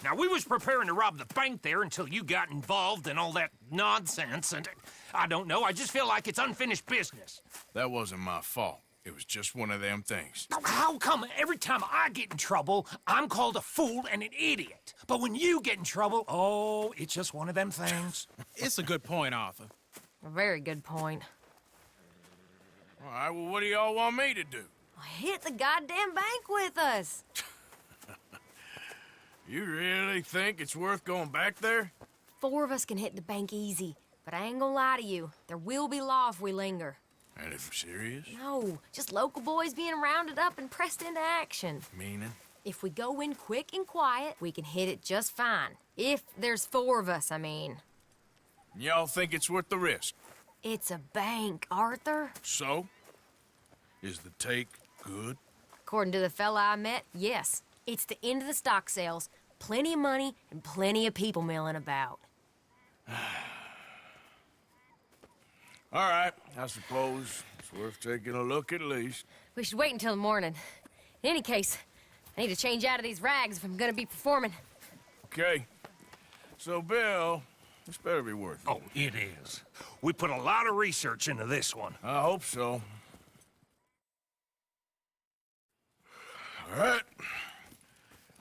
Now, we was preparing to rob the bank there until you got involved in all that nonsense, and I don't know, I just feel like it's unfinished business. That wasn't my fault. It was just one of them things. How come every time I get in trouble, I'm called a fool and an idiot? But when you get in trouble, oh, it's just one of them things. It's a good point, Arthur. A very good point. All right, well, what do y'all want me to do? Hit the goddamn bank with us. You really think it's worth going back there? 4 of us can hit the bank easy, but I ain't gonna lie to you. There will be law if we linger. And if we're serious? No, just local boys being rounded up and pressed into action. Meaning? If we go in quick and quiet, we can hit it just fine. If there's 4 of us, I mean. Y'all think it's worth the risk? It's a bank, Arthur. So? Is the take good? According to the fella I met, yes. It's the end of the stock sales. Plenty of money and plenty of people milling about. All right, I suppose it's worth taking a look at least. We should wait until the morning. In any case, I need to change out of these rags if I'm gonna be performing. Okay. So, Bill, this better be worth it. Oh, it is. We put a lot of research into this one. I hope so. All right.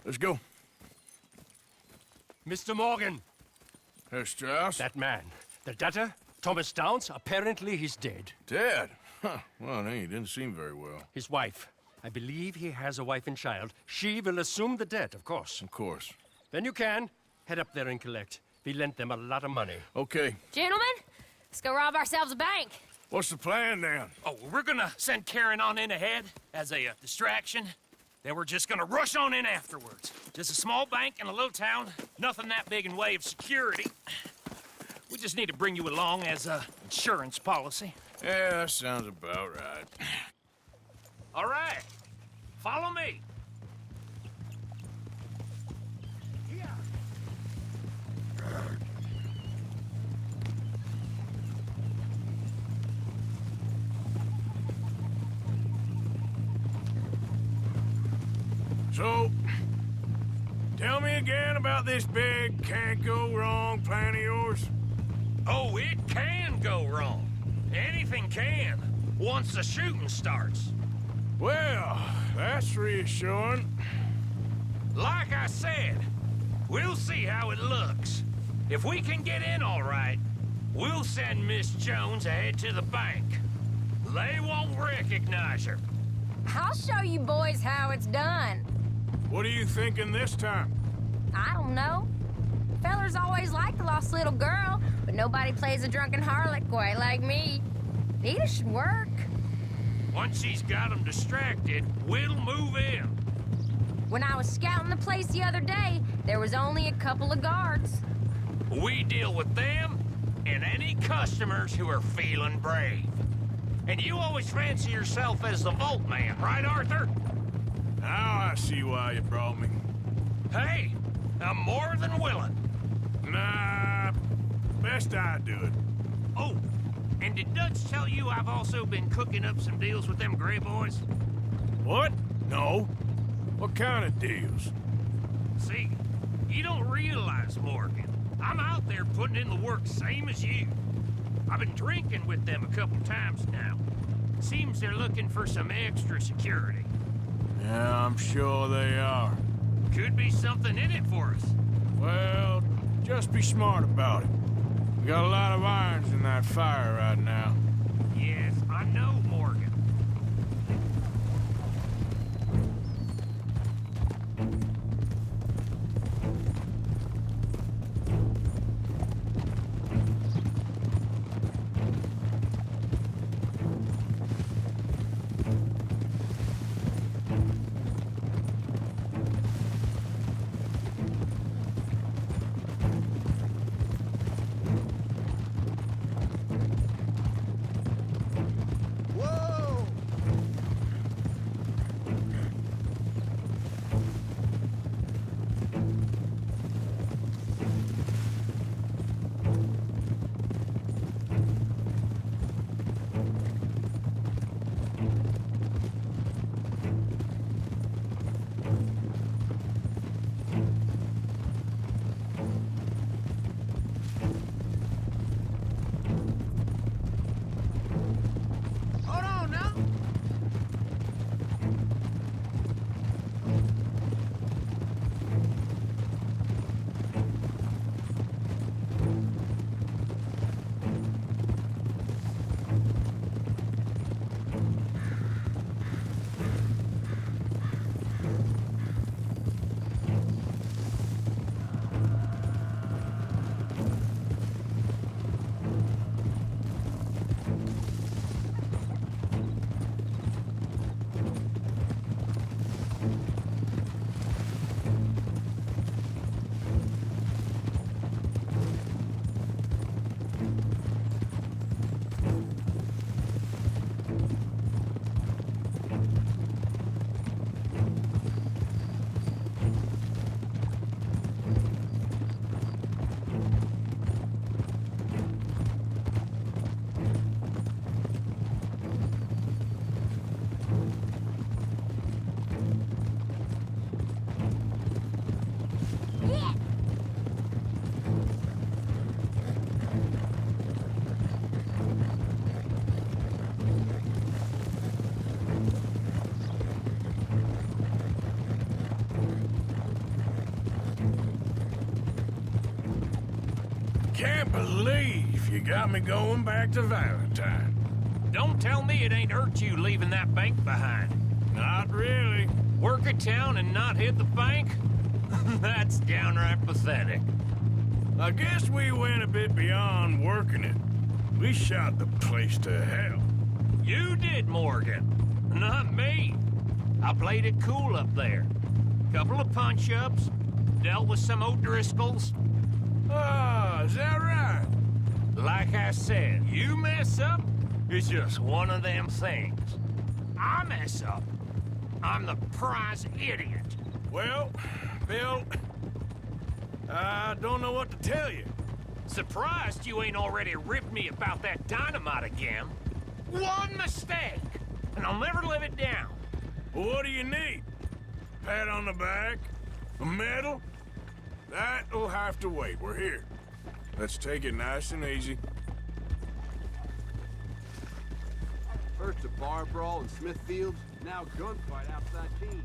Let's go. Mr. Morgan. Herr Strauss? That man. The debtor, Thomas Downs, apparently he's dead. Dead? Huh. Well, he didn't seem very well. His wife. I believe he has a wife and child. She will assume the debt, of course. Of course. Then you can head up there and collect. We lent them a lot of money. Okay. Gentlemen, let's go rob ourselves a bank. What's the plan, then? Oh, we're gonna send Karen on in ahead as a distraction. Then we're just gonna rush on in afterwards. Just a small bank in a little town. Nothing that big in way of security. We just need to bring you along as a insurance policy. Yeah, that sounds about right. All right. Follow me. So, tell me again about this big can't-go-wrong plan of yours. Oh, it can go wrong. Anything can, once the shooting starts. Well, that's reassuring. Like I said, we'll see how it looks. If we can get in all right, we'll send Miss Jones ahead to the bank. They won't recognize her. I'll show you boys how it's done. What are you thinking this time? I don't know. Fellers always liked a lost little girl, but nobody plays a drunken harlot quite like me. Nita should work. Once she's got them distracted, we'll move in. When I was scouting the place the other day, there was only a couple of guards. We deal with them and any customers who are feeling brave. And you always fancy yourself as the Vault Man, right, Arthur? Now I see why you brought me. Hey, I'm more than willing. Nah, best I do it. Oh, and did Dutch tell you I've also been cooking up some deals with them Gray boys? What? No. What kind of deals? See, you don't realize, Morgan. I'm out there putting in the work same as you. I've been drinking with them a couple times now. Seems they're looking for some extra security. Yeah, I'm sure they are. Could be something in it for us. Well, just be smart about it. We got a lot of irons in that fire right now. Yes, I know, Morgan. can't believe you got me going back to Valentine. Don't tell me it ain't hurt you leaving that bank behind. Not really. Work a town and not hit the bank? That's downright pathetic. I guess we went a bit beyond working it. We shot the place to hell. You did, Morgan. Not me. I played it cool up there. Couple of punch-ups, dealt with some O'Driscolls. Ah, is that right? Like I said, you mess up, it's just one of them things. I mess up, I'm the prize idiot. Well, Bill, I don't know what to tell you. Surprised you ain't already ripped me about that dynamite again. One mistake, and I'll never live it down. Well, what do you need? Pat on the back? A medal? That'll have to wait. We're here. Let's take it nice and easy. First a bar brawl in Smithfield, now gunfight outside Keene.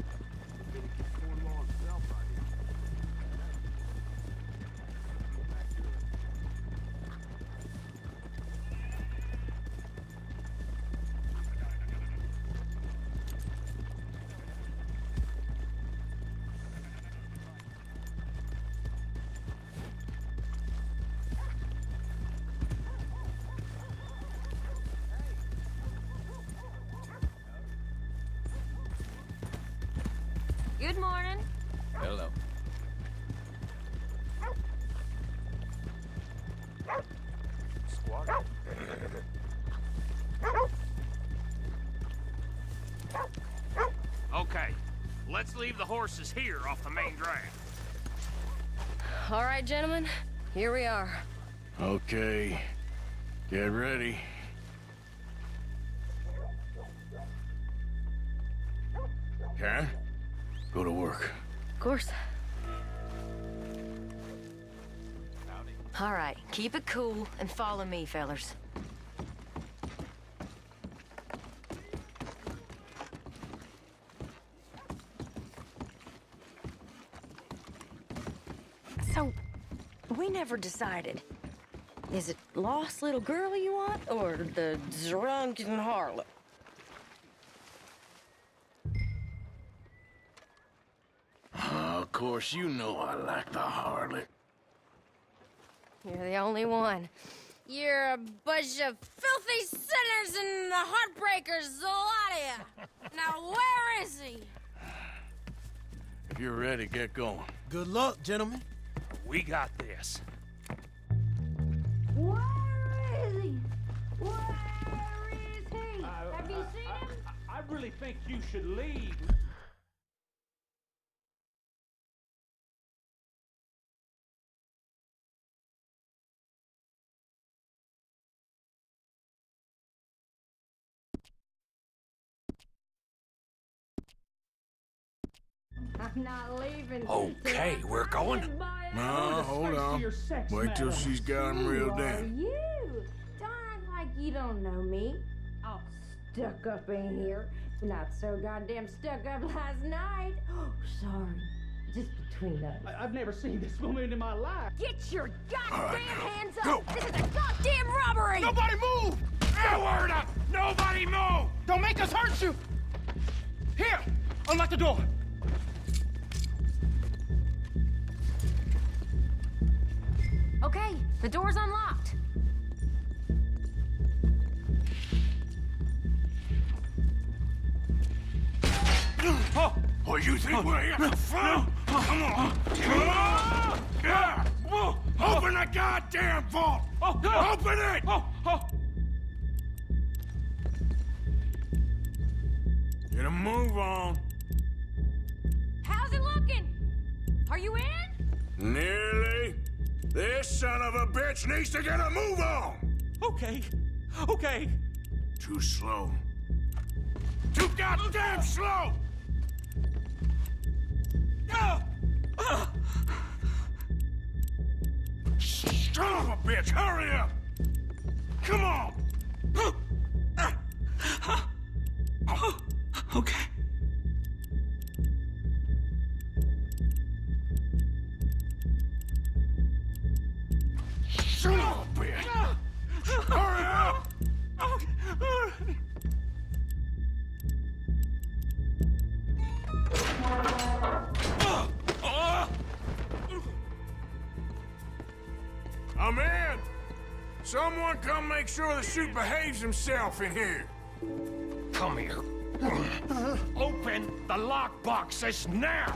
Gonna keep Cornwall himself out here. Good morning. Hello. Squad. Okay, let's leave the horses here off the main drag. All right, gentlemen, here we are. Okay, get ready. Karen, go to work. Of course. All right, keep it cool and follow me, fellers. So, we never decided. Is it lost little girl you want, or the drunken harlot? Of course, you know I like the harlot. You're the only one. You're a bunch of filthy sinners and the heartbreakers, a lot of you. Now, where is he? If you're ready, get going. Good luck, gentlemen. We got this. Where is he? Where is he? Have you seen him? I really think you should leave. I'm not leaving. Okay, we're going. No, hold on. Wait till she's got him reeled in. You don't act like you don't know me. All stuck up in here. Not so goddamn stuck up last night. Oh, sorry. Just between us. I've never seen this woman in my life. Get your goddamn hands up! Go. This is a goddamn robbery! Nobody move! No word up! Nobody move! Don't make us hurt you! Here! Unlock the door! Okay, the door's unlocked. Oh, you think we're here for fun? Come on. Yeah. Open the goddamn vault! Open it! Get a move on. How's it looking? Are you in? Nearly. This son of a bitch needs to get a move on! Okay. Too slow. Too goddamn slow! Son of a bitch, hurry up! Come on! Okay. Son of Someone come make sure the chute behaves himself in here. Come here. Open the lockboxes now!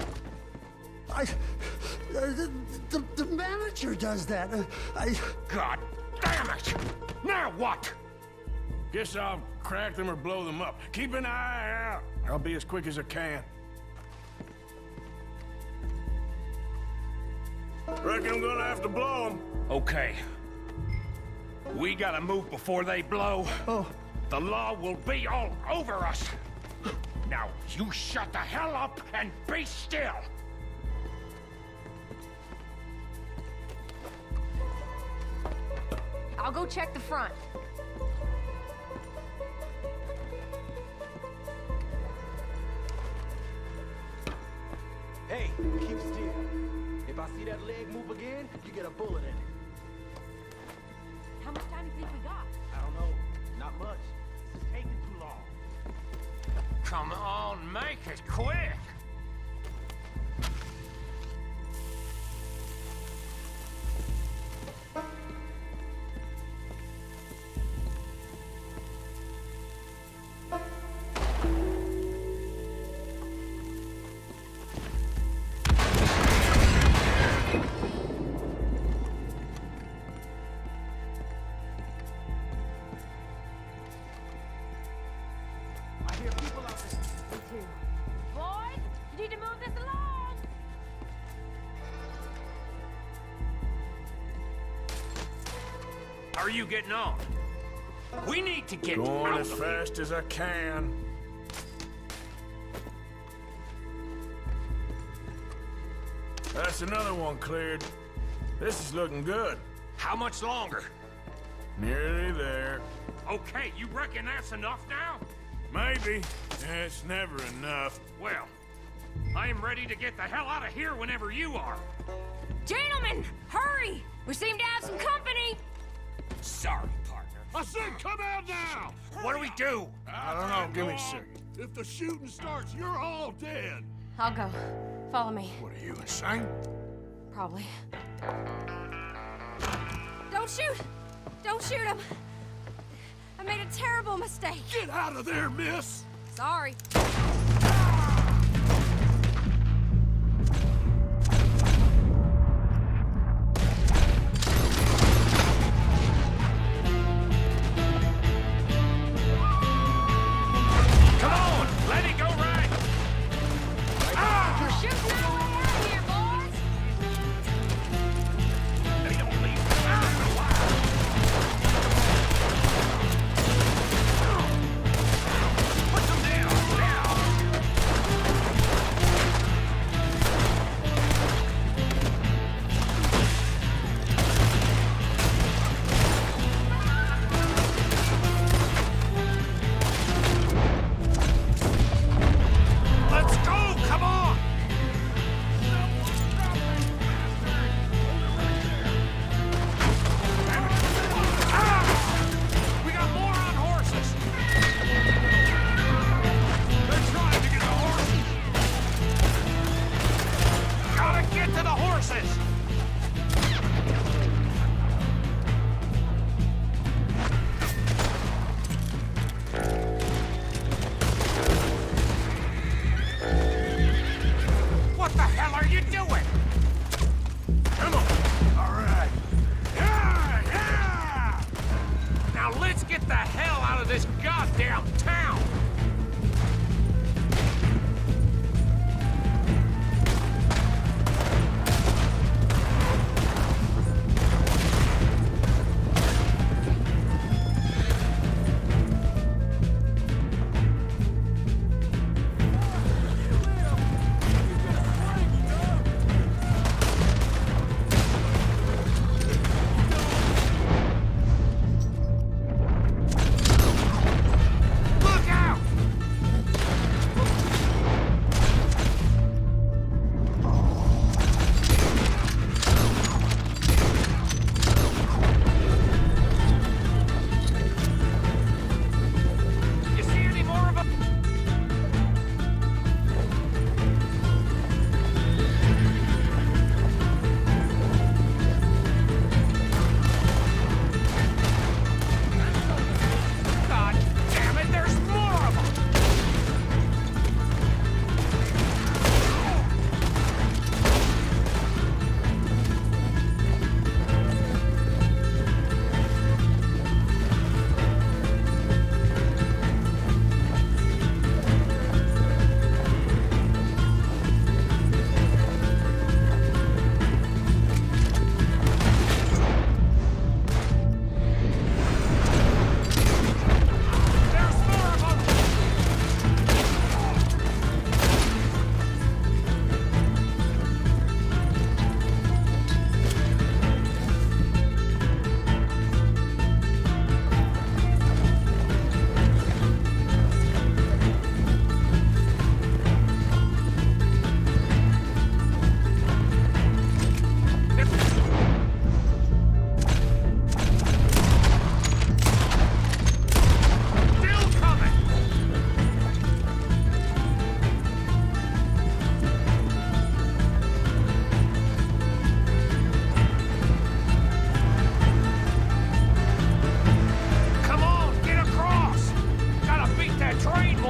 The manager does that. God damn it! Now what? Guess I'll crack them or blow them up. Keep an eye out. I'll be as quick as I can. Reckon I'm gonna have to blow them. Okay. We gotta move before they blow. Oh. The law will be all over us. Now, you shut the hell up and be still. I'll go check the front. Hey, keep still. If I see that leg move again, you get a bullet in it. How much time do you think we got? I don't know. Not much. This is taking too long. Come on, make it quick. Boys, you need to move this along. How are you getting on? We need to get Going out as of fast as I can. That's another one cleared. This is looking good. How much longer? Nearly there. Okay, you reckon that's enough now? Maybe. It's never enough. Well, I am ready to get the hell out of here whenever you are. Gentlemen, hurry! We seem to have some company. Sorry, partner. I said come out now! What do we do? I don't know. Give me a second. If the shooting starts, you're all dead. I'll go. Follow me. What are you, insane? Probably. Don't shoot! Don't shoot him! I made a terrible mistake. Get out of there, miss! Sorry. Come on, let it go right. You're shooting our way out of here, boys! They don't leave us in a while. Put them down now. Let's go, come on. We got more on horses. They're trying to get the horses. Gotta get to the horses. What the hell are you doing? Come on. All right. Yeah, yeah! Now let's get the hell out of this goddamn town!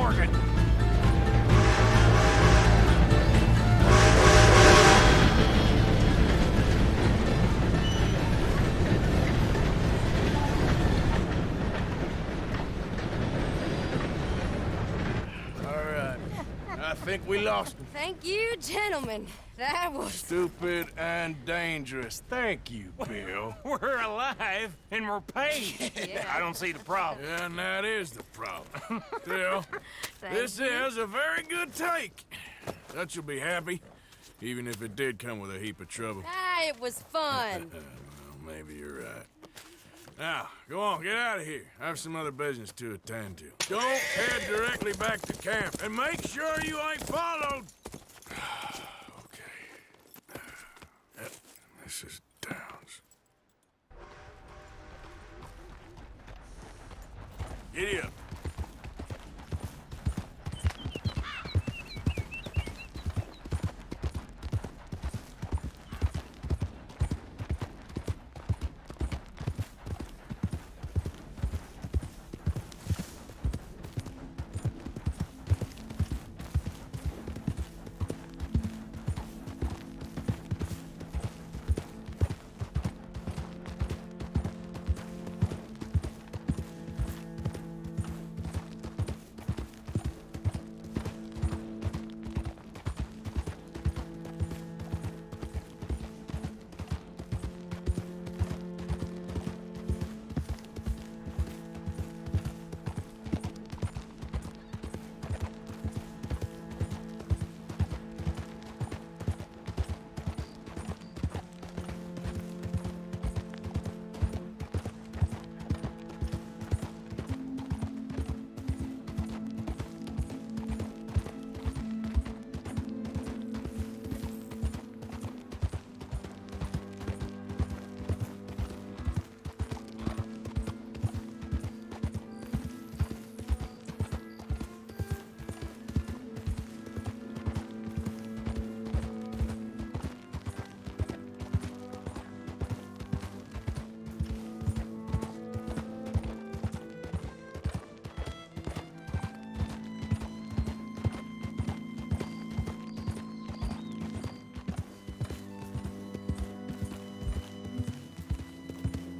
working. All right. I think we lost him. Thank you, gentlemen. That was... Stupid and dangerous. Thank you, Bill. We're alive and we're paid. Yeah. I don't see the problem. Yeah, and that is the problem. Still, this is a very good take. Dutch will be happy, even if it did come with a heap of trouble. Ah, it was fun. Well, maybe you're right. Now, go on, get out of here. I have some other business to attend to. Don't head directly back to camp, and make sure you ain't followed. Okay. Yep, this is Downs. Giddy up.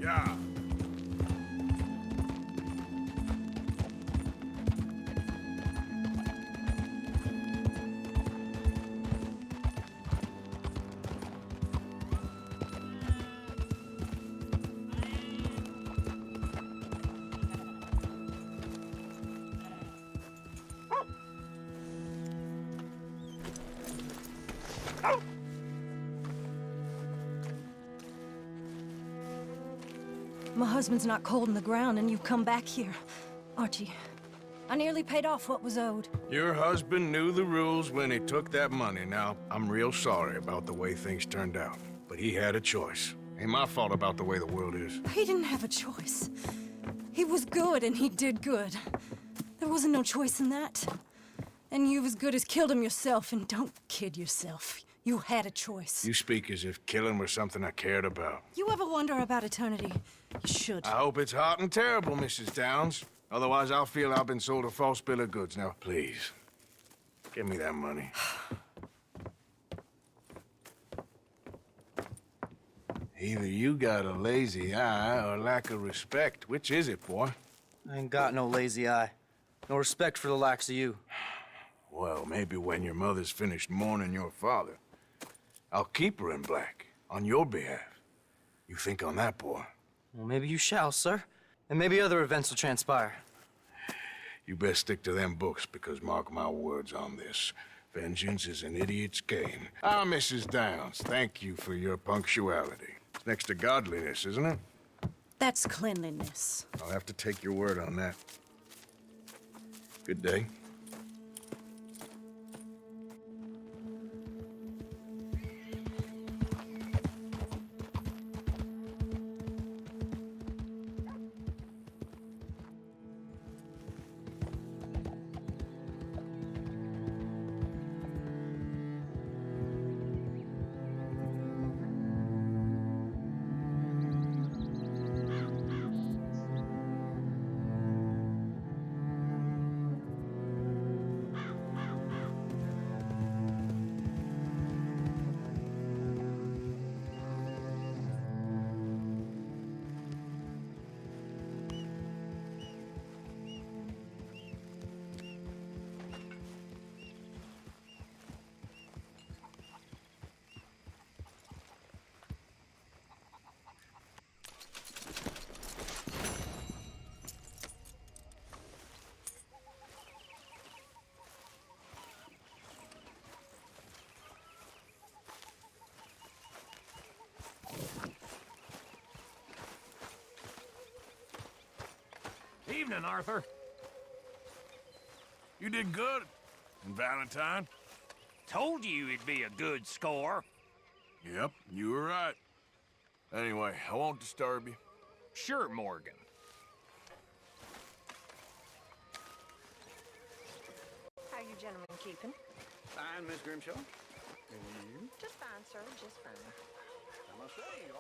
Yeah. My husband's not cold in the ground, and you've come back here. Archie, I nearly paid off what was owed. Your husband knew the rules when he took that money. Now, I'm real sorry about the way things turned out. But he had a choice. Ain't my fault about the way the world is. He didn't have a choice. He was good, and he did good. There wasn't no choice in that. And you've as good as killed him yourself, and don't kid yourself. You had a choice. You speak as if killing was something I cared about. You ever wonder about eternity? You should. I hope it's hot and terrible, Mrs. Downs. Otherwise, I'll feel I've been sold a false bill of goods. Now, please, give me that money. Either you got a lazy eye or lack of respect. Which is it, boy? I ain't got no lazy eye. No respect for the likes of you. Well, maybe when your mother's finished mourning your father, I'll keep her in black, on your behalf. You think on that, boy? Well, maybe you shall, sir. And maybe other events will transpire. You best stick to them books, because mark my words on this. Vengeance is an idiot's game. Ah, Mrs. Downs, thank you for your punctuality. It's next to godliness, isn't it? That's cleanliness. I'll have to take your word on that. Good day. Evening, Arthur. You did good, Valentine. Told you it'd be a good score. Yep, you were right. Anyway, I won't disturb you. Sure, Morgan. How you gentlemen keeping? Fine, Miss Grimshaw. Just fine, sir, just fine. I must say,